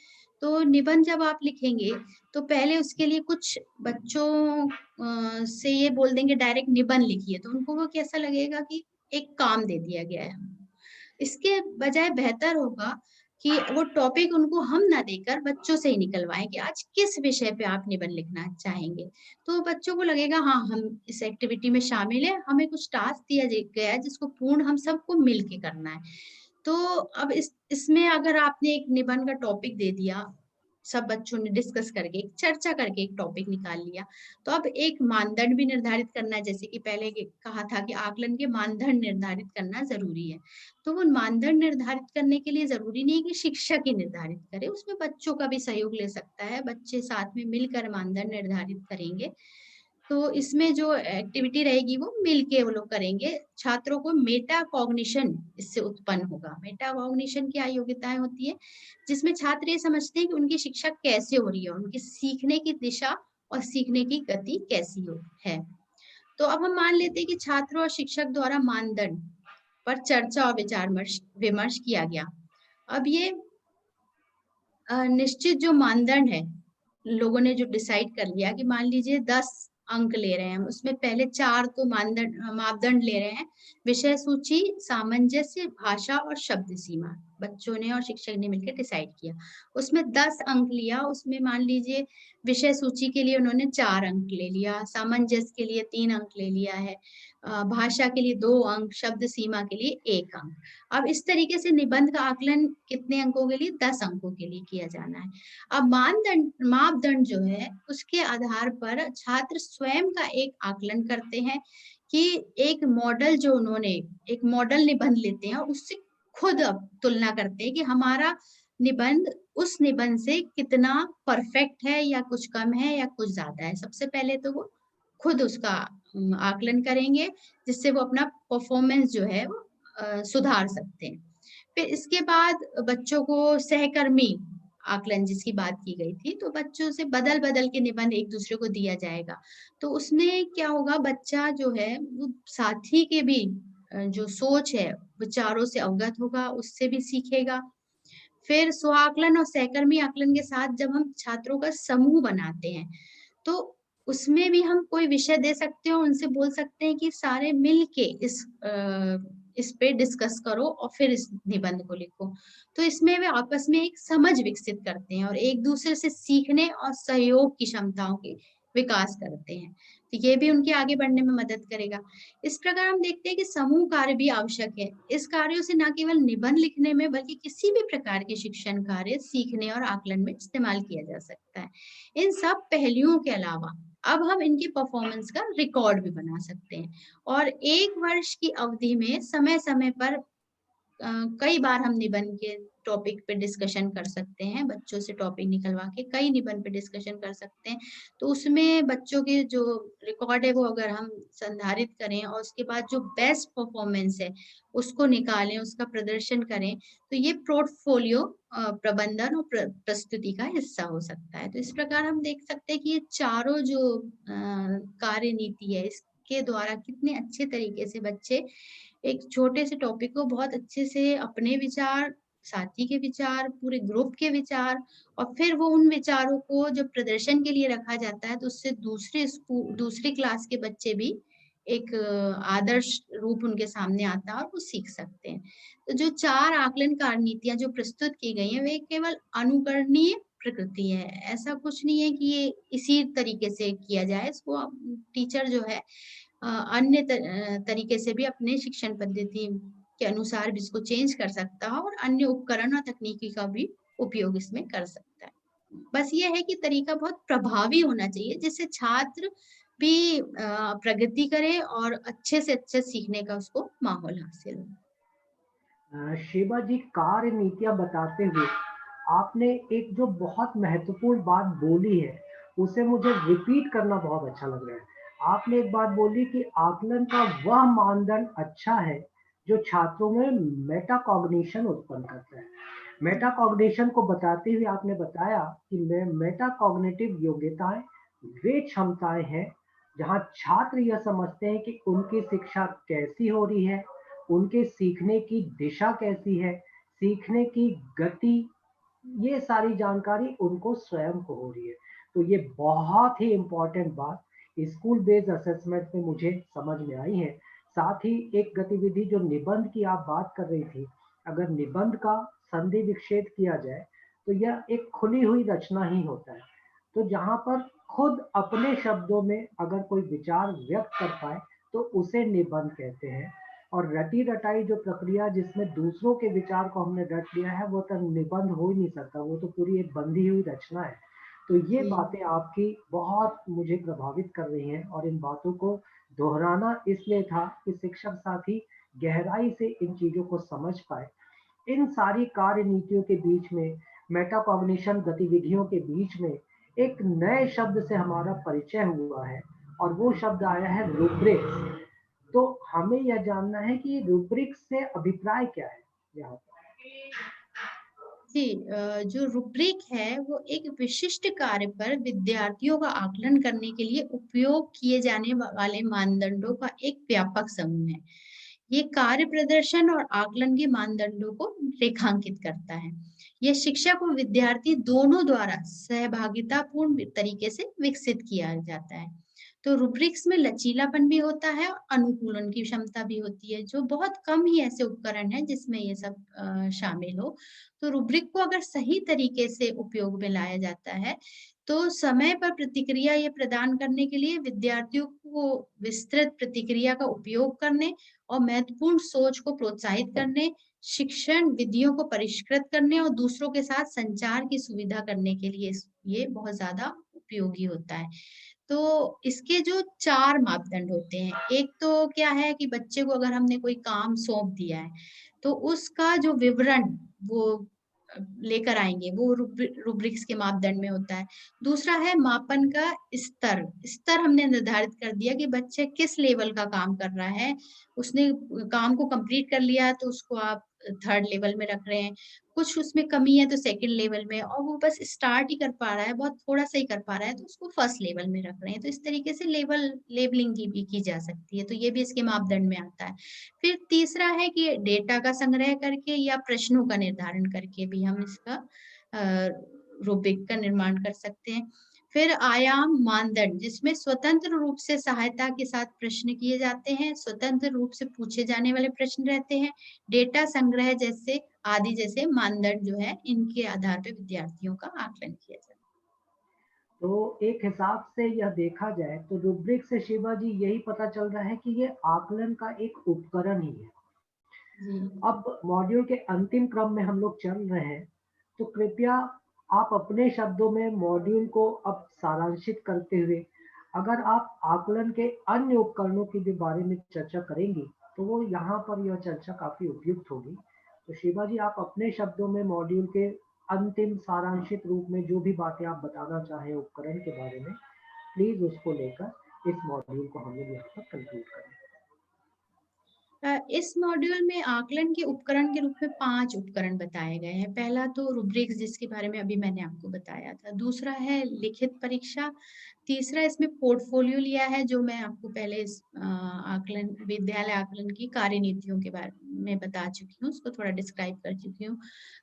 तो निबंध जब आप लिखेंगे, तो पहले उसके लिए कुछ बच्चों से ये बोल देंगे डायरेक्ट निबंध लिखिए, तो उनको वो कैसा लगेगा कि एक काम दे दिया गया है हमको। इसके बजाय बेहतर होगा कि वो टॉपिक उनको हम ना देकर बच्चों से ही निकलवाएँ कि आज किस विषय पे आप निबंध लिखना चाहेंगे। तो बच्चों को लगेगा हाँ, हम इस एक्टिविटी में शामिल हैं, हमें कुछ टास्क दिया गया है जिसको पूर्ण हम सबको मिल के करना है। तो अब इसमें अगर आपने एक निबंध का टॉपिक दे दिया, सब बच्चों ने डिस्कस करके, एक चर्चा करके एक टॉपिक निकाल लिया, तो अब एक मानदंड भी निर्धारित करना है, जैसे कि पहले कहा था कि आकलन के मानदंड निर्धारित करना ज़रूरी है। तो वो मानदंड निर्धारित करने के लिए ज़रूरी नहीं है कि शिक्षक ही निर्धारित करे, उसमें बच्चों का भी सहयोग ले सकता है, बच्चे साथ में मिलकर मानदंड निर्धारित करेंगे। तो इसमें जो एक्टिविटी रहेगी वो मिलके वो लोग करेंगे। छात्रों को मेटाकॉग्निशन इससे उत्पन्न होगा। मेटाकॉग्निशन क्या योग्यताएँ होती है? जिसमें छात्र ये समझते हैं कि उनकी शिक्षा कैसे हो रही है, उनकी सीखने की दिशा और सीखने की गति कैसी हो है। तो अब हम मान लेते हैं कि छात्रों और शिक्षक द्वारा मानदंड पर चर्चा और विचार विमर्श किया गया। अब ये निश्चित जो मानदंड है, लोगों ने जो डिसाइड कर लिया कि मान लीजिए 10 अंक ले रहे हैं हम, उसमें पहले 4 तो मापदंड ले रहे हैं, विषय सूची, सामंजस्य, भाषा और शब्द सीमा। बच्चों ने और शिक्षक ने मिलकर डिसाइड किया। उसमें 10 अंक लिया, उसमें मान लीजिए विषय सूची के लिए उन्होंने 4 अंक ले लिया, सामंजस्य के लिए 3 अंक ले लिया है, भाषा के लिए 2 अंक, शब्द सीमा के लिए 1 अंक। अब इस तरीके से निबंध का आकलन कितने अंकों के लिए? 10 अंकों के लिए किया जाना है। अब मापदंड जो है उसके आधार पर छात्र स्वयं का एक आकलन करते हैं कि एक मॉडल जो उन्होंने एक मॉडल निबंध लेते हैं और उससे खुद अब तुलना करते हैं कि हमारा निबंध उस निबंध से कितना परफेक्ट है या कुछ कम है या कुछ ज्यादा है। सबसे पहले तो वो खुद उसका आकलन करेंगे, जिससे वो अपना परफॉर्मेंस जो है वो सुधार सकते हैं। फिर इसके बाद बच्चों को सहकर्मी आकलन जिसकी बात की गई थी, तो बच्चों से बदल-बदल के निबंध एक दूसरे को दिया जाएगा। तो उसमें क्या होगा, बच्चा जो है वो साथी के भी जो सोच है, विचारों से अवगत होगा, उससे भी सीखेगा। फिर स्व-आकलन और सहकर्मी आकलन के साथ जब हम छात्रों का समूह बनाते हैं, तो उसमें भी हम कोई विषय दे सकते हैं और उनसे बोल सकते हैं कि सारे मिल के इस पे डिस्कस करो और फिर इस निबंध को लिखो। तो इसमें वे आपस में एक समझ विकसित करते हैं और एक-दूसरे से सीखने और सहयोग की क्षमताओं के विकास करते हैं। तो ये भी उनके आगे बढ़ने में मदद करेगा। इस प्रकार हम देखते हैं कि समूह कार्य भी आवश्यक है। इस कार्यों से न केवल निबंध लिखने में बल्कि किसी भी प्रकार के शिक्षण कार्य सीखने और आकलन में इस्तेमाल किया जा सकता है। इन सब पहलुओं के अलावा अब हम इनकी परफॉर्मेंस का रिकॉर्ड भी बना सकते हैं और 1 वर्ष की अवधि में समय-समय पर कई बार हम निबंध के टॉपिक पे डिस्कशन कर सकते हैं, बच्चों से टॉपिक निकलवा के कई निबंध पे डिस्कशन कर सकते हैं। तो उसमें बच्चों के जो रिकॉर्ड है वो अगर हम संधारित करें और उसके बाद जो बेस्ट परफॉर्मेंस है, उसको निकालें, उसका प्रदर्शन करें, तो ये पोर्टफोलियो प्रबंधन और प्रस्तुति का हिस्सा हो सकता है। तो इस प्रकार हम देख सकते हैं कि ये चारों जो कार्य नीति है, इसके द्वारा कितने अच्छे तरीके से बच्चे एक छोटे से टॉपिक को बहुत अच्छे से अपने विचार, साथी के विचार, पूरे ग्रुप के विचार और फिर वो उन विचारों को जब प्रदर्शन के लिए रखा जाता है, तो उससे दूसरी क्लास के बच्चे भी एक आदर्श रूप उनके सामने आता है और वो सीख सकते हैं। तो जो 4 आकलन नीतियाँ जो प्रस्तुत की गई हैं, वे केवल अनुकरणीय प्रकृति है। ऐसा कुछ नहीं है कि ये इसी तरीके से किया जाए, इसको टीचर जो है अन्य तरीके से भी अपने शिक्षण पद्धति के अनुसार भी इसको चेंज कर सकता है और अन्य उपकरण और तकनीकी का भी उपयोग इसमें कर सकता है। बस ये है कि तरीका बहुत प्रभावी होना चाहिए जिससे छात्र भी प्रगति करे और अच्छे से अच्छे सीखने का उसको माहौल हासिल हो। शिवा जी, कार्य नीतियां बताते हुए आपने एक जो बहुत महत्वपूर्ण बात बोली है, उसे मुझे रिपीट करना बहुत अच्छा लग रहा है। आपने एक बात बोली कि आकलन का वह मानदंड अच्छा है जो छात्रों में मेटाकॉग्निशन उत्पन्न करता है। मेटाकॉग्निशन को बताते हुए आपने बताया कि मेटाकॉग्निटिव योग्यताएं वे क्षमताएं हैं जहां छात्र यह समझते हैं कि उनकी शिक्षा कैसी हो रही है, उनके सीखने की दिशा कैसी है, सीखने की गति, ये सारी जानकारी उनको स्वयं को हो रही है। तो ये बहुत ही इम्पोर्टेंट बात स्कूल बेस्ड असेसमेंट में मुझे समझ में आई है। साथ ही एक गतिविधि जो निबंध की आप बात कर रही थी, अगर निबंध का संधि विच्छेद किया जाए तो यह एक खुली हुई रचना ही होता है। तो जहाँ पर खुद अपने शब्दों में अगर कोई विचार व्यक्त कर पाए तो उसे निबंध कहते हैं। और रटी रटाई जो प्रक्रिया जिसमें दूसरों के विचार को हमने रट लिया है वो तो निबंध हो ही नहीं सकता, वो तो पूरी एक बंधी हुई रचना है। तो ये जी, बातें आपकी बहुत मुझे प्रभावित कर रही हैं और इन बातों को दोहराना इसलिए था कि शिक्षक साथी गहराई से इन चीजों को समझ पाए। इन सारी कार्य नीतियों के बीच में, मेटाकॉग्निशन गतिविधियों के बीच में एक नए शब्द से हमारा परिचय हुआ है और वो शब्द आया है रूब्रिक्स। तो हमें यह जानना है कि रूब्रिक्स से अभिप्राय क्या है यहाँ पर? जी, जो रूब्रिक है वो एक विशिष्ट कार्य पर विद्यार्थियों का आकलन करने के लिए उपयोग किए जाने वाले मानदंडों का एक व्यापक समूह है। ये कार्य प्रदर्शन और आकलन के मानदंडों को रेखांकित करता है। यह शिक्षक और विद्यार्थी दोनों द्वारा सहभागितापूर्ण तरीके से विकसित किया जाता है। तो रूब्रिक्स में लचीलापन भी होता है और अनुकूलन की क्षमता भी होती है, जो बहुत कम ही ऐसे उपकरण हैं जिसमें ये सब शामिल हो। तो रूब्रिक को अगर सही तरीके से उपयोग में लाया जाता है, तो समय पर प्रतिक्रिया ये प्रदान करने के लिए विद्यार्थियों को विस्तृत प्रतिक्रिया का उपयोग करने और महत्वपूर्ण सोच को प्रोत्साहित करने, शिक्षण विधियों को परिष्कृत करने और दूसरों के साथ संचार की सुविधा करने के लिए ये बहुत ज़्यादा उपयोगी होता है। तो इसके जो 4 मापदंड होते हैं, एक तो क्या है कि बच्चे को अगर हमने कोई काम सौंप दिया है, तो उसका जो विवरण वो लेकर आएंगे, वो रूब्रिक्स के मापदंड में होता है। दूसरा है मापन का स्तर। स्तर हमने निर्धारित कर दिया कि बच्चे किस लेवल का काम कर रहा है। उसने काम को कंप्लीट कर लिया तो उसको आप थर्ड लेवल में रख रहे हैं, कुछ उसमें कमी है तो सेकंड लेवल में, और वो बस स्टार्ट ही कर पा रहा है, बहुत थोड़ा सा ही कर पा रहा है, तो उसको फर्स्ट लेवल में रख रहे हैं। तो इस तरीके से लेबलिंग की भी की जा सकती है, तो ये भी इसके मापदंड में आता है। फिर तीसरा है कि डेटा का संग्रह करके या प्रश्नों का निर्धारण करके भी हम इसका रूब्रिक का निर्माण कर सकते हैं। फिर आयाम मानदंड, जिसमें स्वतंत्र रूप से सहायता के साथ प्रश्न किए जाते हैं, स्वतंत्र रूप से पूछे जाने वाले प्रश्न रहते हैं, डेटा संग्रह जैसे आदि जैसे मानदंड जो है, इनके आधार पर विद्यार्थियों का आकलन किया जाता है। तो एक हिसाब से यह देखा जाए तो रूब्रिक से शिवा जी यही पता चल रहा है कि ये आकलन का एक उपकरण ही है। जी। अब मॉड्यूल के अंतिम क्रम में हम लोग चल रहे हैं, तो कृपया आप अपने शब्दों में मॉड्यूल को अब सारांशित करते हुए अगर आप आकलन के अन्य उपकरणों के भी बारे में चर्चा करेंगी तो वो यहाँ पर यह चर्चा काफी उपयुक्त होगी। तो शिवा जी, आप अपने शब्दों में मॉड्यूल के अंतिम सारांशित रूप में जो भी बातें आप बताना चाहें उपकरण के बारे में, प्लीज उसको लेकर इस मॉड्यूल को हम लोग यहाँ पर कंक्लूड करें। इस मॉड्यूल में आकलन के उपकरण के रूप में 5 उपकरण बताए गए हैं। पहला तो रूब्रिक्स, जिसके बारे में अभी मैंने आपको बताया था। दूसरा है लिखित परीक्षा। तीसरा इसमें पोर्टफोलियो लिया है, जो मैं आपको पहले इस आकलन, विद्यालय आकलन की कार्यनीतियों के बारे में बता चुकी हूँ, उसको थोड़ा डिस्क्राइब कर चुकी हूँ।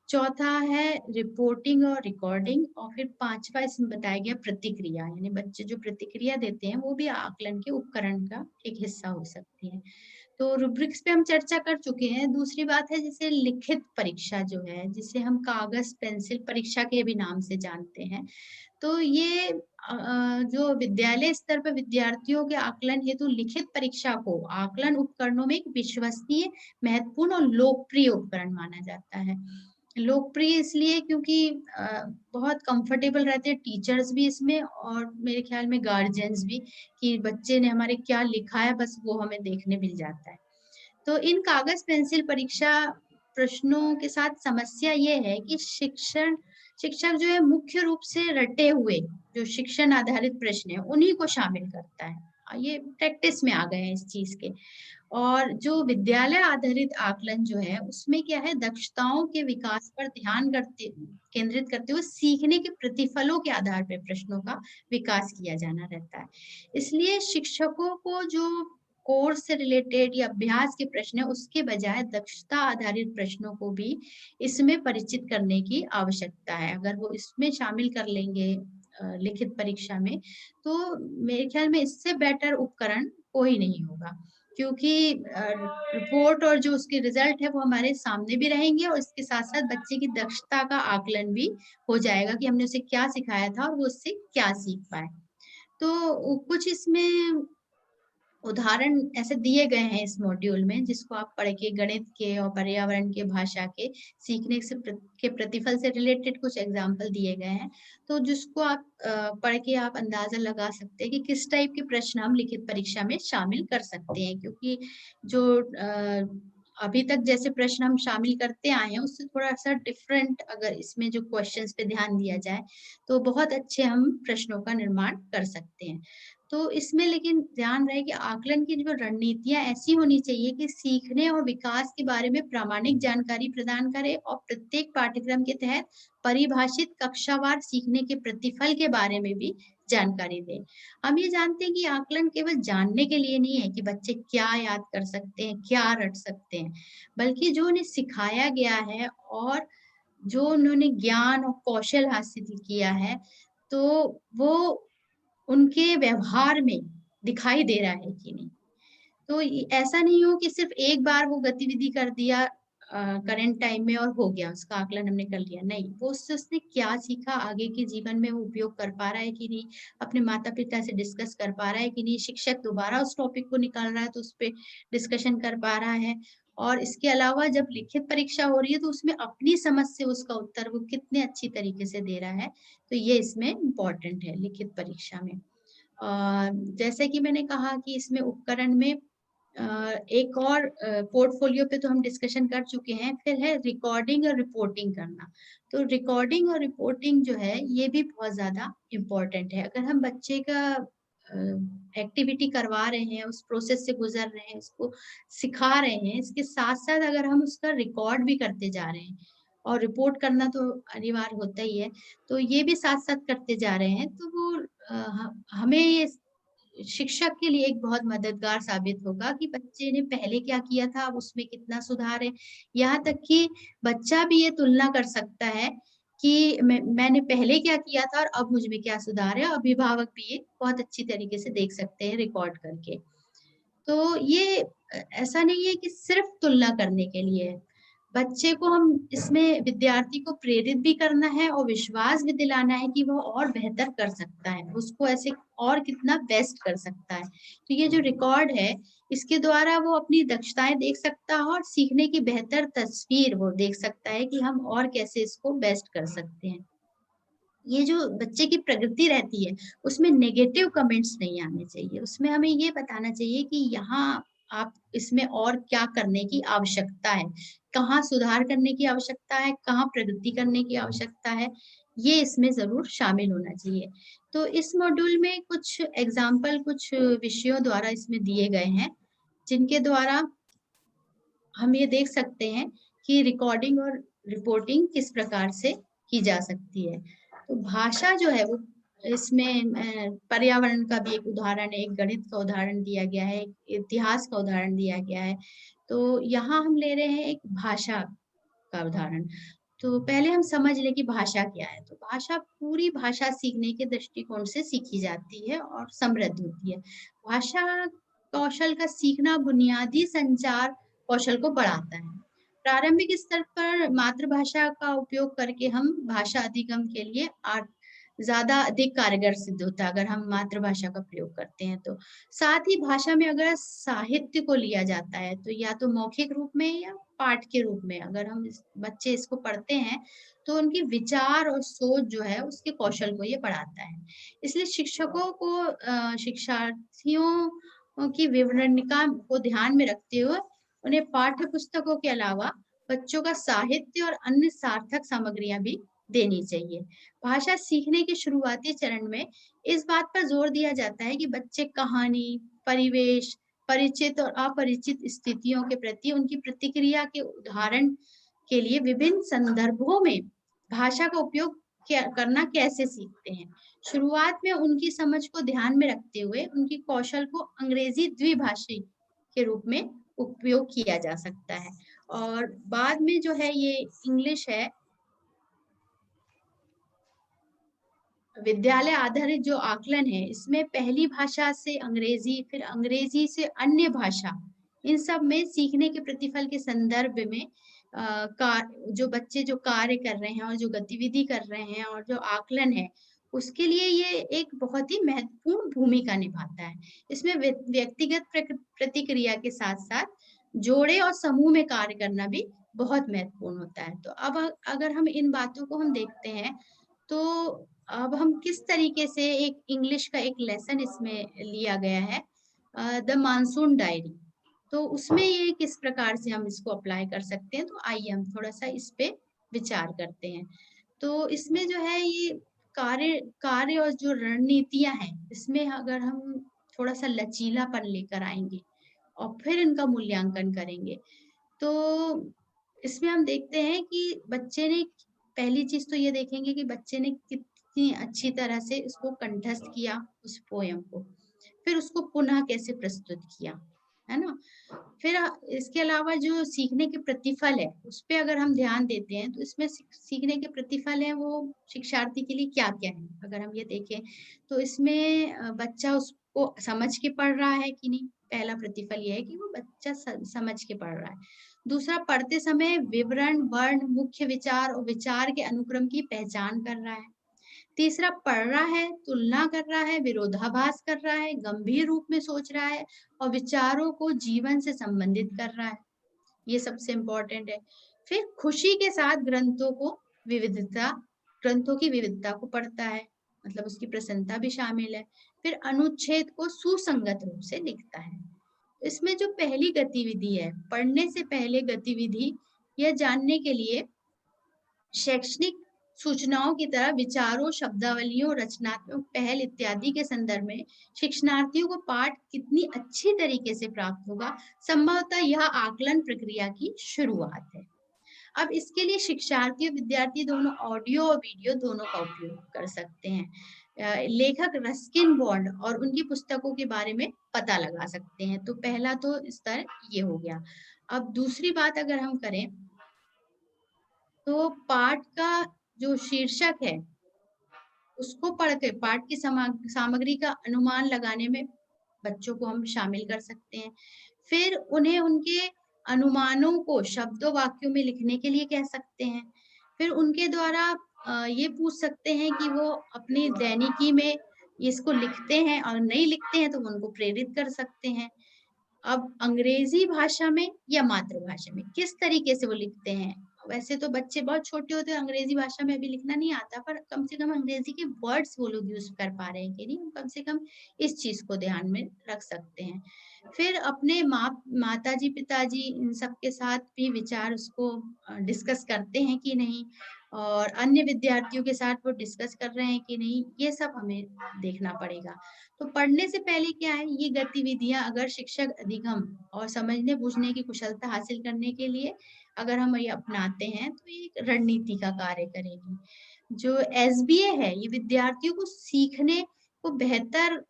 चौथा है रिपोर्टिंग और रिकॉर्डिंग, और फिर 5वां इसमें बताया गया प्रतिक्रिया, यानी बच्चे जो प्रतिक्रिया देते हैं वो भी आकलन के उपकरण का एक हिस्सा हो सकती है। तो रूब्रिक्स पे हम चर्चा कर चुके हैं। दूसरी बात है जैसे लिखित परीक्षा जो है, जिसे हम कागज पेंसिल परीक्षा के भी नाम से जानते हैं। तो ये जो विद्यालय स्तर पर विद्यार्थियों के आकलन हेतु लिखित परीक्षा को आकलन उपकरणों में एक विश्वसनीय, महत्वपूर्ण और लोकप्रिय उपकरण माना जाता है। लोकप्रिय इसलिए क्योंकि बहुत कंफर्टेबल रहते हैं टीचर्स भी इसमें, और मेरे ख्याल में गार्जियंस भी, कि बच्चे ने हमारे क्या लिखा है बस वो हमें देखने मिल जाता है। तो इन कागज पेंसिल परीक्षा प्रश्नों के साथ समस्या ये है कि शिक्षक जो है मुख्य रूप से रटे हुए जो शिक्षण आधारित प्रश्न है उन्हीं को शामिल करता है। ये प्रैक्टिस में आ गए हैं इस चीज के। और जो विद्यालय आधारित आकलन जो है उसमें क्या है, दक्षताओं के विकास पर ध्यान केंद्रित करते हुए सीखने के प्रतिफलों के आधार पर प्रश्नों का विकास किया जाना रहता है। इसलिए शिक्षकों को जो कोर्स से रिलेटेड या अभ्यास के प्रश्न है उसके बजाय दक्षता आधारित प्रश्नों को भी इसमें परिचित करने की आवश्यकता है। अगर वो इसमें शामिल कर लेंगे लिखित परीक्षा में, तो मेरे ख्याल में इससे बेटर उपकरण कोई नहीं होगा, क्योंकि रिपोर्ट और जो उसके रिजल्ट है वो हमारे सामने भी रहेंगे, और इसके साथ साथ बच्चे की दक्षता का आकलन भी हो जाएगा कि हमने उसे क्या सिखाया था और वो उससे क्या सीख पाए। तो कुछ इसमें उदाहरण ऐसे दिए गए हैं इस मॉड्यूल में, जिसको आप पढ़ के गणित के और पर्यावरण के भाषा के सीखने से के प्रतिफल से रिलेटेड कुछ एग्जाम्पल दिए गए हैं। तो जिसको आप पढ़ के आप अंदाजा लगा सकते हैं कि किस टाइप के प्रश्न हम लिखित परीक्षा में शामिल कर सकते हैं, क्योंकि जो अभी तक जैसे प्रश्न हम शामिल करते आए हैं उससे थोड़ा सा डिफरेंट अगर इसमें जो क्वेश्चंस पे ध्यान दिया जाए तो बहुत अच्छे हम प्रश्नों का निर्माण कर सकते हैं। तो इसमें लेकिन ध्यान रहे कि आकलन की जो रणनीतियां ऐसी होनी चाहिए कि सीखने और विकास के बारे में प्रामाणिक जानकारी प्रदान करे, और प्रत्येक पाठ्यक्रम के तहत परिभाषित कक्षावार सीखने के प्रतिफल के बारे में भी जानकारी दे। हम ये जानते हैं कि आकलन केवल जानने के लिए नहीं है कि बच्चे क्या याद कर सकते हैं, क्या रट सकते हैं, बल्कि जो उन्हें सिखाया गया है और जो उन्होंने ज्ञान और कौशल हासिल किया है, तो वो उनके व्यवहार में दिखाई दे रहा है कि नहीं। तो ऐसा नहीं हो कि सिर्फ एक बार वो गतिविधि कर दिया करंट टाइम में और हो गया, उसका आकलन हमने कर लिया। नहीं, वो उससे उसने क्या सीखा, आगे के जीवन में वो उपयोग कर पा रहा है कि नहीं, अपने माता पिता से डिस्कस कर पा रहा है कि नहीं, शिक्षक दोबारा उस टॉपिक को निकाल रहा है तो उस पर डिस्कशन कर पा रहा है। और इसके अलावा जब लिखित परीक्षा हो रही है तो उसमें अपनी समझ से उसका उत्तर वो कितने अच्छी तरीके से दे रहा है। तो ये इसमें इम्पोर्टेंट है लिखित परीक्षा में। जैसे कि मैंने कहा कि इसमें उपकरण में एक और पोर्टफोलियो पे तो हम डिस्कशन कर चुके हैं, फिर है रिकॉर्डिंग और रिपोर्टिंग करना। तो रिकॉर्डिंग और रिपोर्टिंग जो है ये भी बहुत ज़्यादा इम्पोर्टेंट है। अगर हम बच्चे का एक्टिविटी करवा रहे हैं, उस प्रोसेस से गुज़र रहे हैं, उसको सिखा रहे हैं, इसके साथ-साथ अगर हम उसका रिकॉर्ड भी करते जा रहे हैं और रिपोर्ट करना तो अनिवार्य होता ही है, तो ये भी साथ-साथ करते जा रहे हैं, तो वो ह हमें ये शिक्षक के लिए एक बहुत मददगार साबित होगा कि बच्चे ने पहले क्या किया था, अब उसमें कितना सुधार है। यहाँ तक कि बच्चा भी ये तुलना कर सकता है कि मैंने पहले क्या किया था और अब मुझ में क्या सुधार है। अभिभावक भी ये बहुत अच्छी तरीके से देख सकते हैं रिकॉर्ड करके। तो ये ऐसा नहीं है कि सिर्फ़ तुलना करने के लिए है। बच्चे को हम इसमें विद्यार्थी को प्रेरित भी करना है और विश्वास भी दिलाना है कि वो और बेहतर कर सकता है। उसको ऐसे और कितना बेस्ट कर सकता है। तो ये जो रिकॉर्ड है, इसके द्वारा वो अपनी दक्षताएँ देख सकता है और सीखने की बेहतर तस्वीर वो देख सकता है कि हम और कैसे इसको बेस्ट कर सकते हैं। ये जो बच्चे की प्रगति रहती है, उसमें नेगेटिव कमेंट्स नहीं आने चाहिए। उसमें हमें ये बताना चाहिए कि यहाँ आप इसमें और क्या करने की आवश्यकता है, कहाँ सुधार करने की आवश्यकता है, कहाँ प्रगति करने की आवश्यकता है, ये इसमें ज़रूर शामिल होना चाहिए। तो इस मॉड्यूल में कुछ एग्ज़ाम्पल कुछ विषयों द्वारा इसमें दिए गए हैं, जिनके द्वारा हम ये देख सकते हैं कि रिकॉर्डिंग और रिपोर्टिंग किस प्रकार से की जा सकती है। तो भाषा जो है वो इसमें पर्यावरण का भी एक उदाहरण है, एक गणित का उदाहरण दिया गया है, एक इतिहास का उदाहरण दिया गया है। तो यहाँ हम ले रहे हैं एक भाषा का उदाहरण। तो पहले हम समझ लें कि भाषा क्या है? तो भाषा पूरी भाषा सीखने के दृष्टिकोण से सीखी जाती है और समृद्ध होती है। भाषा कौशल का सीखना बुनियादी संचार कौशल को बढ़ाता है। प्रारंभिक स्तर पर मातृभाषा का उपयोग करके हम भाषा अधिगम के लिए ज़्यादा अधिक कारगर सिद्ध होता है अगर हम मातृभाषा का प्रयोग करते हैं तो। साथ ही भाषा में अगर साहित्य को लिया जाता है तो या तो मौखिक रूप में या पाठ के रूप में अगर हम बच्चे इसको पढ़ते हैं तो उनकी विचार और सोच जो है उसके कौशल को ये बढ़ाता है। इसलिए शिक्षकों को शिक्षार्थियों की विवरणिका को ध्यान में रखते हुए उन्हें पाठ्य पुस्तकों के अलावा बच्चों का साहित्य और अन्य सार्थक सामग्रियां भी देनी चाहिए। भाषा सीखने के शुरुआती चरण में इस बात पर जोर दिया जाता है कि बच्चे कहानी, परिवेश, परिचित और अपरिचित स्थितियों के प्रति उनकी प्रतिक्रिया के उदाहरण के लिए विभिन्न संदर्भों में भाषा का उपयोग क्या करना कैसे सीखते हैं। शुरुआत में उनकी समझ को ध्यान में रखते हुए उनकी कौशल को अंग्रेजी द्विभाषी के रूप में उपयोग किया जा सकता है और बाद में जो है ये इंग्लिश है विद्यालय आधारित जो आकलन है, इसमें पहली भाषा से अंग्रेजी, फिर अंग्रेजी से अन्य भाषा, इन सब में सीखने के प्रतिफल के संदर्भ में जो बच्चे जो कार्य कर रहे हैं और जो गतिविधि कर रहे हैं और जो आकलन है, उसके लिए ये एक बहुत ही महत्वपूर्ण भूमिका निभाता है। इसमें व्यक्तिगत प्रतिक्रिया के साथ-साथ जोड़े और समूह में कार्य करना भी बहुत महत्वपूर्ण होता है। तो अब अगर हम इन बातों को हम देखते हैं, तो अब हम किस तरीके से एक इंग्लिश का एक लेसन इसमें लिया गया है द मानसून डायरी। तो उसमें ये किस प्रकार से हम इसको अप्लाई कर सकते हैं, तो आइए हम थोड़ा-सा इस पे विचार करते हैं। तो इसमें जो है ये कार्य कार्य और जो रणनीतियाँ हैं, इसमें अगर हम थोड़ा-सा लचीलापन लेकर आएँगे और फिर इनका मूल्यांकन करेंगे, तो इसमें हम देखते हैं कि बच्चे ने पहली चीज़ तो ये देखेंगे कि बच्चे ने कितनी अच्छी तरह से इसको कंठस्थ किया उस पोएम को। फिर उसको पुनः कैसे प्रस्तुत किया, है ना? फिर इसके अलावा जो सीखने के प्रतिफल है, उसपे अगर हम ध्यान देते हैं, तो इसमें सीखने के प्रतिफल हैं वो शिक्षार्थी के लिए क्या-क्या हैं? अगर हम ये देखें, तो इसमें बच्चा उसको समझ के पढ़ रहा है कि नहीं? पहला प्रतिफल ये है कि वो बच्चा समझ के पढ़ रहा है। दूसरा पढ़ते समय विवरण, वर्ण, मुख्य विचार और विचार के अनुक्रम की पहचान कर रहा है। तीसरा पढ़ रहा है, तुलना कर रहा है, विरोधाभास कर रहा है, गंभीर रूप में सोच रहा है और विचारों को जीवन से संबंधित कर रहा है। ये सबसे इम्पोर्टेंट है। फिर खुशी के साथ ग्रंथों की विविधता को पढ़ता है, मतलब उसकी प्रसन्नता भी शामिल है। फिर अनुच्छेद को सुसंगत रूप से लिखता है। इसमें जो पहली गतिविधि है, पढ़ने से पहले गतिविधि, यह जानने के लिए शैक्षणिक सूचनाओं की तरह विचारों, शब्दावलियों, रचनात्मक पहल इत्यादि के संदर्भ में शिक्षणार्थियों को पाठ कितनी अच्छी तरीके से प्राप्त होगा, संभवतः यह आकलन प्रक्रिया की शुरुआत है। अब इसके लिए शिक्षार्थी और विद्यार्थी दोनों ऑडियो और वीडियो दोनों का उपयोग कर सकते हैं। लेखक रस्किन बॉन्ड और उनकी पुस्तकों के बारे में पता लगा सकते हैं। तो पहला तो स्तर ये हो गया। अब दूसरी बात अगर हम करें, तो पाठ का जो शीर्षक है, उसको पढ़ के पाठ की सामग्री का अनुमान लगाने में बच्चों को हम शामिल कर सकते हैं। फिर उन्हें उनके अनुमानों को शब्दों वाक्यों में लिखने के लिए कह सकते हैं। फिर उनके द्वारा ये पूछ सकते हैं कि वो अपनी दैनिकी में इसको लिखते हैं, और नहीं लिखते हैं तो उनको प्रेरित कर सकते हैं। अब अंग्रेजी भाषा में या मातृभाषा में किस तरीके से वो लिखते हैं? वैसे तो बच्चे बहुत छोटे होते हैं, अंग्रेजी भाषा में अभी लिखना नहीं आता, पर कम से कम अंग्रेजी के वर्ड्स वो लोग यूज़ कर पा रहे हैं कि नहीं, कम से कम इस चीज़ को ध्यान में रख सकते हैं। फिर अपने माताजी, पिताजी इन सब के साथ भी विचार उसको डिस्कस करते हैं कि नहीं, और अन्य विद्यार्थियों के साथ वो डिस्कस कर रहे हैं कि नहीं, ये सब हमें देखना पड़ेगा। तो पढ़ने से पहले क्या है, ये गतिविधियाँ अगर शिक्षक अधिगम और समझने बूझने की कुशलता हासिल करने के लिए अगर हम ये अपनाते हैं, तो ये एक रणनीति का कार्य करेगी। जो एसबीए है, ये विद्यार्थियों को सीखने को बेहतर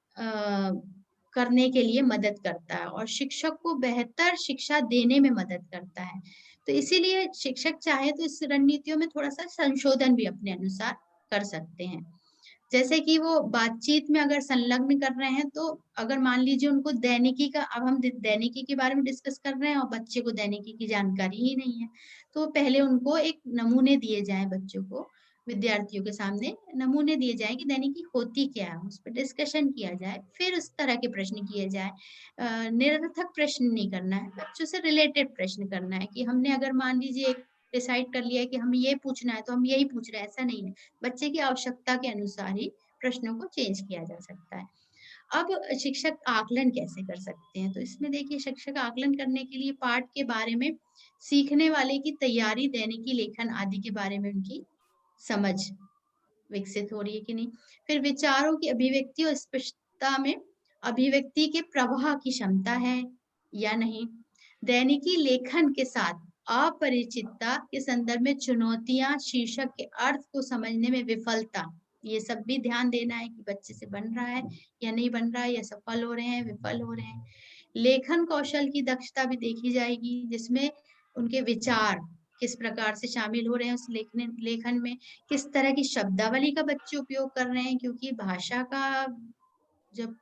करने के लिए मदद करता है और शिक्षक को बेहतर शिक्षा देने में मदद करता है। तो इसीलिए शिक्षक चाहे तो इस रणनीतियों में थोड़ा-सा संशोधन भी अपने अनुसार कर सकते हैं। जैसे कि वो बातचीत में अगर संलग्न कर रहे हैं, तो अगर मान लीजिए उनको दैनिकी का, अब हम दैनिकी के बारे में डिस्कस कर रहे हैं और बच्चे को दैनिकी की जानकारी ही नहीं है, तो पहले उनको एक नमूने दिए जाएँ, बच्चों को, विद्यार्थियों के सामने नमूने दिए जाएँ कि दैनिकी होती क्या है, उस पे डिस्कशन किया जाए, फिर उस तरह के प्रश्न किए जाएँ। निरर्थक प्रश्न नहीं करना है, बच्चों से रिलेटेड प्रश्न करना है कि हमने अगर मान लीजिए एक डिसाइड कर लिया है कि हमें ये पूछना है, तो हम यही पूछ रहे हैं, ऐसा नहीं है। बच्चे की आवश्यकता के अनुसार ही प्रश्नों को चेंज किया जा सकता है। अब शिक्षक आकलन कैसे कर सकते हैं? तो इसमें देखिए, शिक्षक आकलन करने के लिए पाठ के बारे में, सीखने वाले की तैयारी, दैनिकी लेखन आदि के बारे में उनकी समझ विकसित हो रही है कि नहीं। फिर विचारों की अभिव्यक्ति और स्पष्टता में अभिव्यक्ति के प्रवाह की क्षमता है या नहीं। दैनिकी लेखन के साथ अपरिचितता के संदर्भ में चुनौतियां, शीर्षक के अर्थ को समझने में विफलता, ये सब भी ध्यान देना है कि बच्चे से बन रहा है या नहीं बन रहा है, या सफल हो रहे हैं, विफल हो रहे हैं। लेखन कौशल की दक्षता भी देखी जाएगी, जिसमें उनके विचार किस प्रकार से शामिल हो रहे हैं उस लेखन में, किस तरह की शब्दावली का बच्चे उपयोग कर रहे हैं, क्योंकि भाषा का जब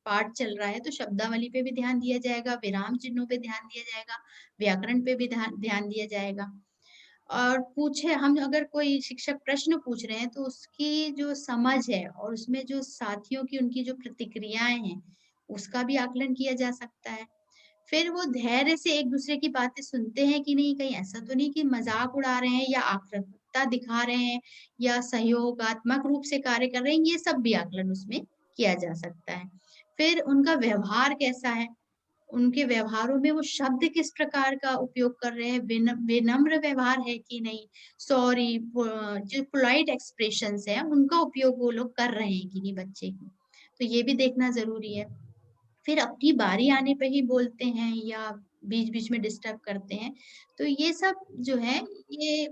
पाठ चल रहा है तो शब्दावली पे भी ध्यान दिया जाएगा, विराम चिन्हों पे ध्यान दिया जाएगा, व्याकरण पे भी ध्यान दिया जाएगा। और पूछे हम अगर कोई शिक्षक प्रश्न पूछ रहे हैं, तो उसकी जो समझ है और उसमें जो साथियों की उनकी जो प्रतिक्रियाएँ हैं, उसका भी आकलन किया जा सकता है। फिर वो धैर्य से एक-दूसरे की बातें सुनते हैं कि नहीं, कहीं ऐसा तो नहीं कि मज़ाक उड़ा रहे हैं या आक्रामकता दिखा रहे हैं या सहयोगात्मक रूप से कार्य कर रहे हैं, ये सब भी आकलन उसमें किया जा सकता है। फिर उनका व्यवहार कैसा है, उनके व्यवहारों में वो शब्द किस प्रकार का उपयोग कर रहे हैं, विनम्र व्यवहार है कि नहीं, सॉरी, जो पोलाइट एक्सप्रेशंस हैं, उनका उपयोग वो लोग कर रहे हैं कि नहीं बच्चे की। तो ये भी देखना ज़रूरी है। फिर अपनी बारी आने पे ही बोलते हैं या बीच-बीच में डिस्टर्ब करते हैं। तो ये सब जो है, ये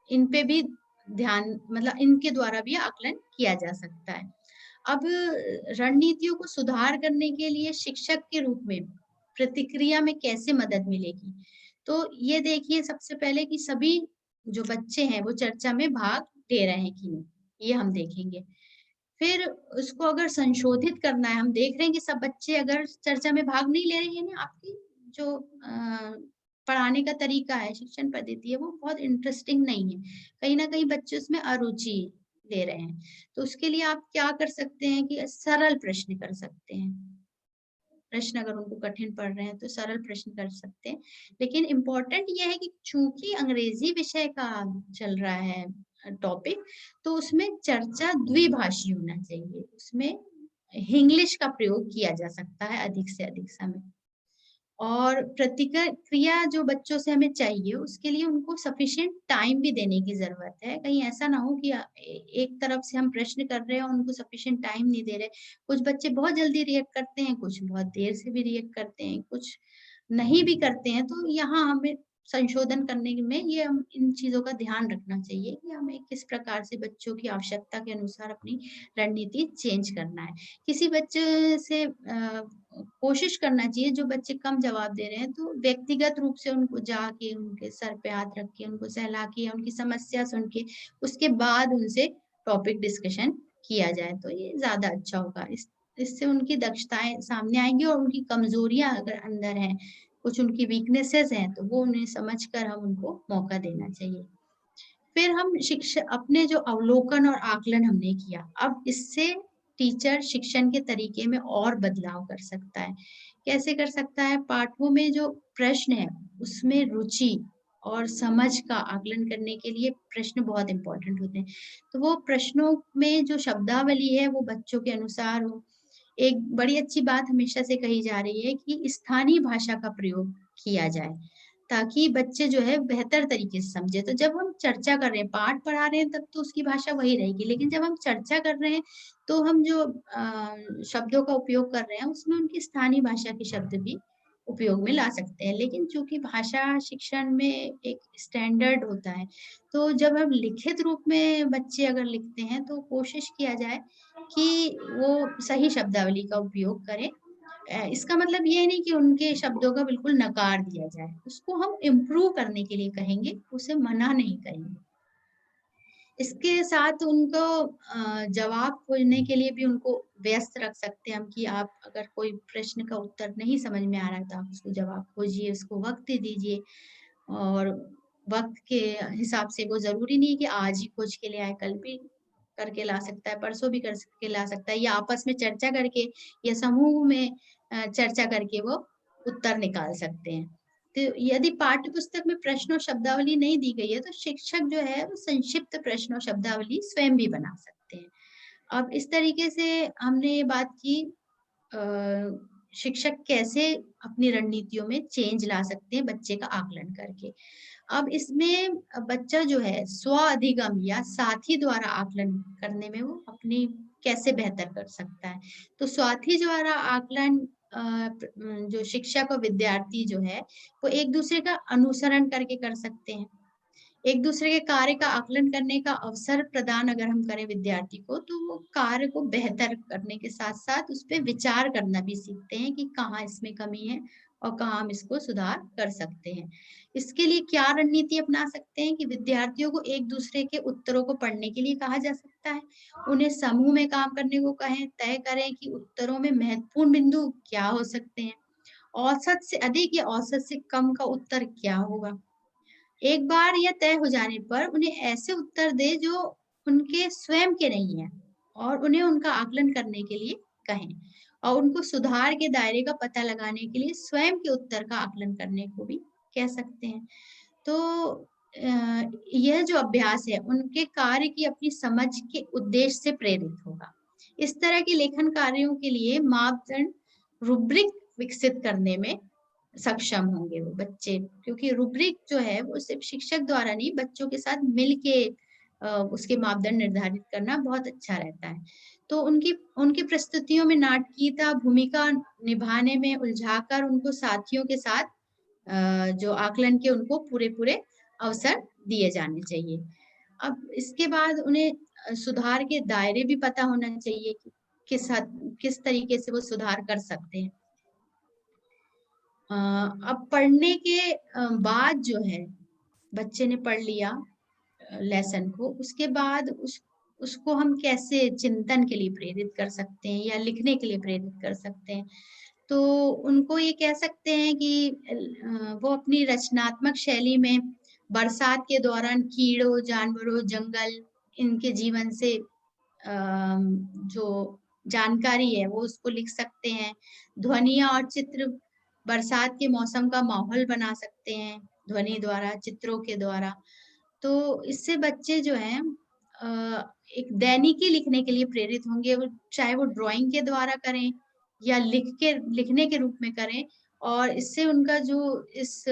इन पे भी ध्यान, मतलब इनके द्वारा भी आकलन किया जा सकता है। अब रणनीतियों को सुधार करने के लिए शिक्षक के रूप में प्रतिक्रिया में कैसे मदद मिलेगी? तो ये देखिए, सबसे पहले कि सभी जो बच्चे हैं वो चर्चा में भाग ले रहे हैं कि नहीं, ये हम देखेंगे। फिर उसको अगर संशोधित करना है, हम देख रहे हैं कि सब बच्चे अगर चर्चा में भाग नहीं ले रहे हैं ना, आपकी जो पढ़ाने का तरीका है, शिक्षण पद्धति है, वो बहुत इंटरेस्टिंग नहीं है। कहीं न कहीं बच्चे उसमें अरुचि ले रहे हैं। तो उसके लिए आप क्या कर सकते हैं कि सरल प्रश्न कर सकते हैं। प्रश्न अगर उनको कठिन पड़ रहे हैं तो सरल प्रश्न कर सकते हैं। लेकिन इम्पोर्टेंट ये है कि चूँकि अंग्रेज़ी विषय का चल रहा है टॉपिक, तो उसमें चर्चा द्विभाषी होना चाहिए। उसमें इंग्लिश का प्रयोग किया जा सकता है अधिक से अधिक समय। और प्रतिक्रिया जो बच्चों से हमें चाहिए, उसके लिए उनको सफिशिएंट टाइम भी देने की ज़रूरत है। कहीं ऐसा ना हो कि एक तरफ से हम प्रश्न कर रहे हैं और उनको सफिशिएंट टाइम नहीं दे रहे। कुछ बच्चे बहुत जल्दी रिएक्ट करते हैं, कुछ बहुत देर से भी रिएक्ट करते हैं, कुछ नहीं भी करते हैं। तो यहाँ हमें संशोधन करने में ये हम इन चीज़ों का ध्यान रखना चाहिए कि हमें किस प्रकार से बच्चों की आवश्यकता के अनुसार अपनी रणनीति चेंज करना है। किसी बच्चे से कोशिश करना चाहिए, जो बच्चे कम जवाब दे रहे हैं तो व्यक्तिगत रूप से उनको जाके उनके सर पे हाथ रख के, उनको सहला के, उनकी समस्या सुन के, उसके बाद उनसे टॉपिक डिस्कशन किया जाए तो ये ज़्यादा अच्छा होगा। इससे उनकी दक्षताएँ सामने आएँगी और उनकी कमज़ोरियाँ अगर अंदर हैं, कुछ उनकी वीकनेसेस हैं, तो वो उन्हें समझकर हम उनको मौका देना चाहिए। फिर हम अपने जो अवलोकन और आकलन हमने किया, अब इससे टीचर शिक्षण के तरीके में और बदलाव कर सकता है। कैसे कर सकता है? पाठों में जो प्रश्न है, उसमें रुचि और समझ का आकलन करने के लिए प्रश्न बहुत इम्पोर्टेंट होते हैं। तो वो प्रश्नों में जो शब्दावली है, वो बच्चों के अनुसार हो। एक बड़ी अच्छी बात हमेशा से कही जा रही है कि स्थानीय भाषा का प्रयोग किया जाए, ताकि बच्चे जो है बेहतर तरीके से समझे। तो जब हम चर्चा कर रहे हैं, पाठ पढ़ा रहे हैं तब तो उसकी भाषा वही रहेगी, लेकिन जब हम चर्चा कर रहे हैं तो हम जो शब्दों का उपयोग कर रहे हैं उसमें उनकी स्थानीय भाषा के शब्द भी उपयोग में ला सकते हैं। लेकिन चूँकि भाषा शिक्षण में एक स्टैंडर्ड होता है, तो जब हम लिखित रूप में बच्चे अगर लिखते हैं तो कोशिश किया जाए कि वो सही शब्दावली का उपयोग करें। इसका मतलब ये नहीं कि उनके शब्दों का बिल्कुल नकार दिया जाए, उसको हम इम्प्रूव करने के लिए कहेंगे, उसे मना नहीं करेंगे। इसके साथ उनको जवाब खोजने के लिए भी उनको व्यस्त रख सकते हैं हम कि आप अगर कोई प्रश्न का उत्तर नहीं समझ में आ रहा है तो आप उसको जवाब खोजिए, उसको वक़्त दीजिए और वक़्त के हिसाब से वो ज़रूरी नहीं है कि आज ही खोज के ले आए, कल भी करके ला सकता है, परसों भी कर के ला सकता है या आपस में चर्चा करके या समूह में चर्चा करके वो उत्तर निकाल सकते हैं। तो यदि पाठ्य पुस्तक में प्रश्न और शब्दावली नहीं दी गई है, तो शिक्षक जो है वो संक्षिप्त प्रश्न और शब्दावली स्वयं भी बना सकते हैं। अब इस तरीके से हमने ये बात की अ, शिक्षक कैसे अपनी रणनीतियों में चेंज ला सकते हैं बच्चे का आकलन करके। अब इसमें बच्चा जो है स्व अधिगम या साथी द्वारा आकलन करने में वो अपनी कैसे बेहतर कर सकता है। तो साथी द्वारा आकलन जो शिक्षक और विद्यार्थी जो है, वो एक-दूसरे का अनुसरण करके कर सकते हैं। एक-दूसरे के कार्य का आकलन करने का अवसर प्रदान अगर हम करें विद्यार्थी को, तो वो कार्य को बेहतर करने के साथ-साथ उस पे विचार करना भी सीखते हैं कि कहाँ इसमें कमी है और कहाँ हम इसको सुधार कर सकते हैं। इसके लिए क्या रणनीति अपना सकते हैं कि विद्यार्थियों को एक-दूसरे के उत्तरों को पढ़ने के लिए कहा जा सकता है। उन्हें समूह में काम करने को कहें, तय करें कि उत्तरों में महत्वपूर्ण बिंदु क्या हो सकते हैं। औसत से अधिक या औसत से कम का उत्तर क्या होगा? एक बार यह तय हो जाने पर उन्हें ऐसे उत्तर दें जो उनके स्वयं के नहीं हैं और उन्हें उनका आकलन करने के लिए कहें और उनको सुधार के दायरे का पता लगाने के लिए स्वयं के उत्तर का आकलन करने को भी कह सकते हैं। तो यह जो अभ्यास है उनके कार्य की अपनी समझ के उद्देश्य से प्रेरित होगा। इस तरह के लेखन कार्यों के लिए मापदंड रूब्रिक विकसित करने में सक्षम होंगे वो बच्चे, क्योंकि रूब्रिक जो है वो सिर्फ शिक्षक द्वारा नहीं बच्चों के साथ मिल के उसके मापदंड निर्धारित करना बहुत अच्छा रहता है। तो उनकी उनकी प्रस्तुतियों में नाटकीयता भूमिका निभाने में उलझाकर उनको साथियों के साथ जो आकलन के उनको पूरे-पूरे अवसर दिए जाने चाहिए। अब इसके बाद उन्हें सुधार के दायरे भी पता होना चाहिए कि किस तरीके से वो सुधार कर सकते हैं। अब पढ़ने के बाद जो है, बच्चे ने पढ़ लिया लेसन को, उसके बाद उसको हम कैसे चिंतन के लिए प्रेरित कर सकते हैं या लिखने के लिए प्रेरित कर सकते हैं। तो उनको ये कह सकते हैं कि वो अपनी रचनात्मक शैली में बरसात के दौरान कीड़ों, जानवरों, जंगल इनके जीवन से जो जानकारी है वो उसको लिख सकते हैं। ध्वनियाँ और चित्र बरसात के मौसम का माहौल बना सकते हैं, ध्वनि द्वारा, चित्रों के द्वारा। तो इससे बच्चे जो हैं एक दैनिकी लिखने के लिए प्रेरित होंगे, वो चाहे वो ड्राइंग के द्वारा करें या लिखने के रूप में करें, और इससे उनका जो इस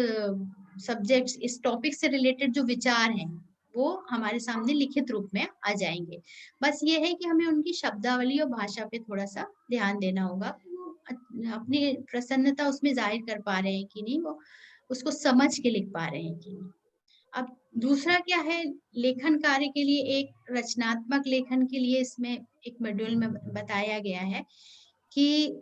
सब्जेक्ट, इस टॉपिक से रिलेटेड जो विचार हैं, वो हमारे सामने लिखित रूप में आ जाएँगे। बस ये है कि हमें उनकी शब्दावली और भाषा पे थोड़ा-सा ध्यान देना होगा कि वो अपनी प्रसन्नता उसमें ज़ाहिर कर पा रहे हैं कि नहीं, वो उसको समझ के लिख पा रहे हैं कि नहीं। अब दूसरा क्या है, लेखन कार्य के लिए एक रचनात्मक लेखन के लिए इसमें एक मॉड्यूल में बताया गया है कि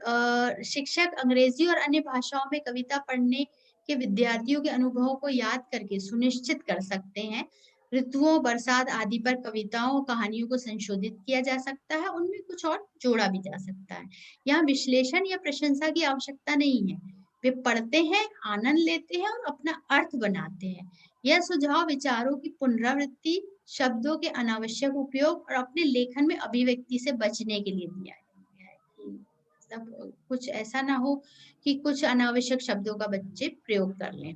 शिक्षक अंग्रेजी और अन्य भाषाओं में कविता पढ़ने के विद्यार्थियों के अनुभवों को याद करके सुनिश्चित कर सकते हैं। ऋतुओं, बरसात आदि पर कविताओं और कहानियों को संशोधित किया जा सकता है, उनमें कुछ और जोड़ा भी जा सकता है। यहाँ विश्लेषण या प्रशंसा की आवश्यकता नहीं है। वे पढ़ते हैं, आनंद लेते हैं और अपना अर्थ बनाते हैं। यह सुझाव विचारों की पुनरावृत्ति, शब्दों के अनावश्यक उपयोग और अपने लेखन में अभिव्यक्ति से बचने के लिए दिया गया है कि मतलब कुछ ऐसा ना हो कि कुछ अनावश्यक शब्दों का बच्चे प्रयोग कर लें।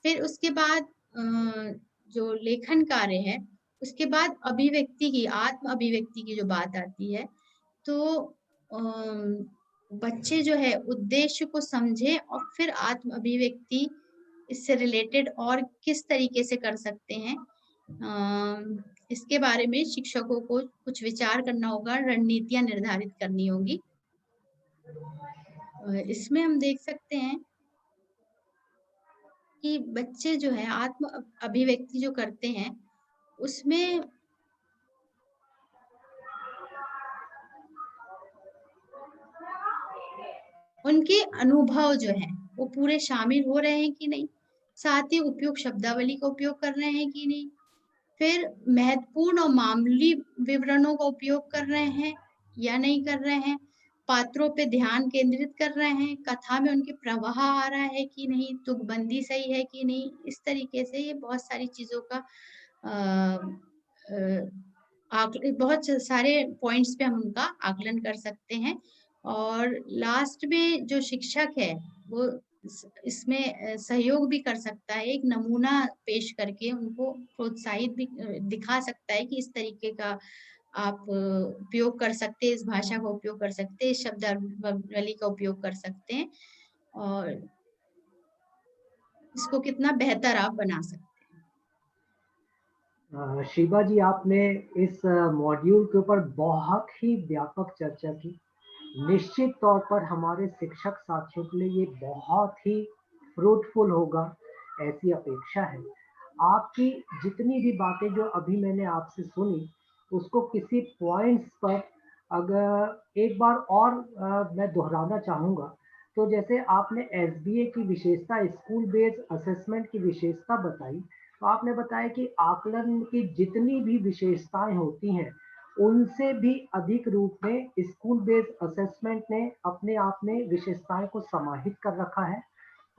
फिर उसके बाद जो लेखन कार्य है, उसके बाद अभिव्यक्ति की, आत्म अभिव्यक्ति की जो बात आती है, तो बच्चे जो है उद्देश्य को समझें और फिर आत्म अभिव्यक्ति इससे रिलेटेड और किस तरीके से कर सकते हैं, इसके बारे में शिक्षकों को कुछ विचार करना होगा, रणनीतियाँ निर्धारित करनी होगी। इसमें हम देख सकते हैं कि बच्चे जो है आत्म अभिव्यक्ति जो करते हैं, उसमें उनके अनुभव जो हैं, वो पूरे शामिल हो रहे हैं कि नहीं? साथ ही उपयुक्त शब्दावली का उपयोग कर रहे हैं कि नहीं? फिर महत्वपूर्ण और मामूली विवरणों का उपयोग कर रहे हैं या नहीं कर रहे हैं? पात्रों पे ध्यान केंद्रित कर रहे हैं? कथा में उनके प्रवाह आ रहा है कि नहीं? तुकबंदी सही है कि नहीं? इस तरीके से ये बहुत सारी चीज़ों का अ, बहुत सारे पॉइंट्स पे हम उनका आकलन कर सकते हैं। और लास्ट में जो शिक्षक है, वो इसमें सहयोग भी कर सकता है, एक नमूना पेश करके उनको प्रोत्साहित भी दिखा सकता है कि इस तरीके का आप उपयोग कर सकते हैं, इस भाषा का उपयोग कर सकते हैं, इस शब्दावली का उपयोग कर सकते हैं और इसको कितना बेहतर आप बना सकते हैं। शिवा जी, आपने इस मॉड्यूल के ऊपर बहुत ही व्यापक चर्चा की। निश्चित तौर पर हमारे शिक्षक साथियों के लिए ये बहुत ही फ्रूटफुल होगा, ऐसी अपेक्षा है। आपकी जितनी भी बातें जो अभी मैंने आपसे सुनी, उसको किसी पॉइंट्स पर अगर एक बार और मैं दोहराना चाहूँगा, तो जैसे आपने एसबीए की विशेषता, स्कूल बेस्ड असेसमेंट की विशेषता बताई, तो आपने बताया कि आकलन की जितनी भी विशेषताएं होती हैं, उनसे भी अधिक रूप में स्कूल बेस्ड असेसमेंट ने अपने आप में विशेषताएं को समाहित कर रखा है।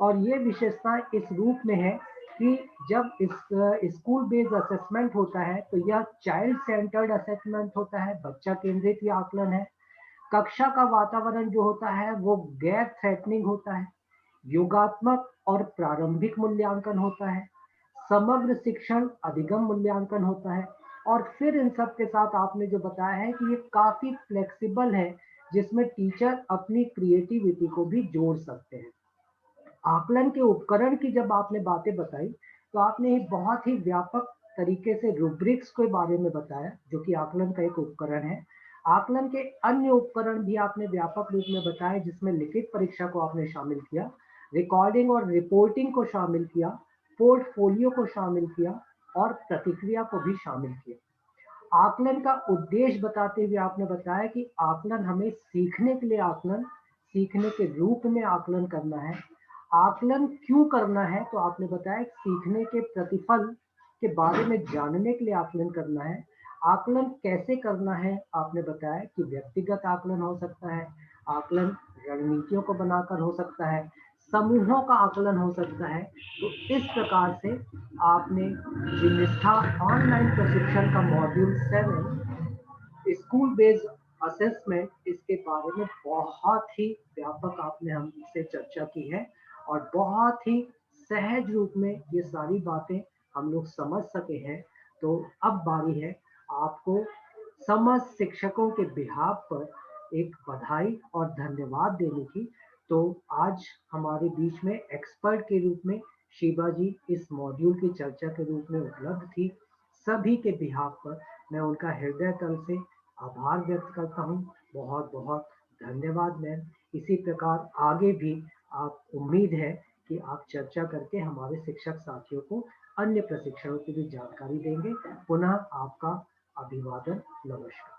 और ये विशेषताएं इस रूप में है कि जब इस स्कूल बेस्ड असेसमेंट होता है, तो यह चाइल्ड सेंटर्ड असेसमेंट होता है, बच्चा केंद्रित ये आकलन है। कक्षा का वातावरण जो होता है वो गैर थ्रेटनिंग होता है। योगात्मक और प्रारंभिक मूल्यांकन होता है। समग्र शिक्षण अधिगम मूल्यांकन होता है। और फिर इन सब के साथ आपने जो बताया है कि ये काफी फ्लेक्सिबल है, जिसमें टीचर अपनी क्रिएटिविटी को भी जोड़ सकते हैं। आकलन के उपकरण की जब आपने बातें बताई, तो आपने एक बहुत ही व्यापक तरीके से रूब्रिक्स के बारे में बताया, जो कि आकलन का एक उपकरण है। आकलन के अन्य उपकरण भी आपने व्यापक रूप में बताए, जिसमें लिखित परीक्षा को आपने शामिल किया, रिकॉर्डिंग और रिपोर्टिंग को शामिल किया, पोर्टफोलियो को शामिल किया और प्रतिक्रिया को भी शामिल किया। आकलन का उद्देश्य बताते हुए आपने बताया कि आकलन हमें सीखने के लिए आकलन, सीखने के रूप में आकलन करना है। आकलन क्यों करना है, तो आपने बताया सीखने के प्रतिफल के बारे में जानने के लिए आकलन करना है। आकलन कैसे करना है, आपने बताया कि व्यक्तिगत आकलन हो सकता है, आकलन रणनीतियों को बनाकर हो सकता है, समूहों का आकलन हो सकता है। तो इस प्रकार से आपने जिनिष्ठा ऑनलाइन प्रशिक्षण का मॉड्यूल 7 स्कूल बेस्ड असेसमेंट, इसके बारे में बहुत ही व्यापक आपने हमसे चर्चा की है और बहुत ही सहज रूप में ये सारी बातें हम लोग समझ सके हैं। तो अब बारी है आपको समस्त शिक्षकों के बिहाफ पर एक बधाई और धन्यवाद देने की। तो आज हमारे बीच में एक्सपर्ट के रूप में शीबा जी इस मॉड्यूल की चर्चा के रूप में उपलब्ध थी। सभी के बिहाफ पर मैं उनका हृदय तल से आभार व्यक्त करता हूँ। बहुत बहुत धन्यवाद मैम। इसी प्रकार आगे भी आप उम्मीद है कि आप चर्चा करके हमारे शिक्षक साथियों को अन्य प्रशिक्षणों की भी जानकारी देंगे। पुनः आपका अभिवादन, नमस्कार।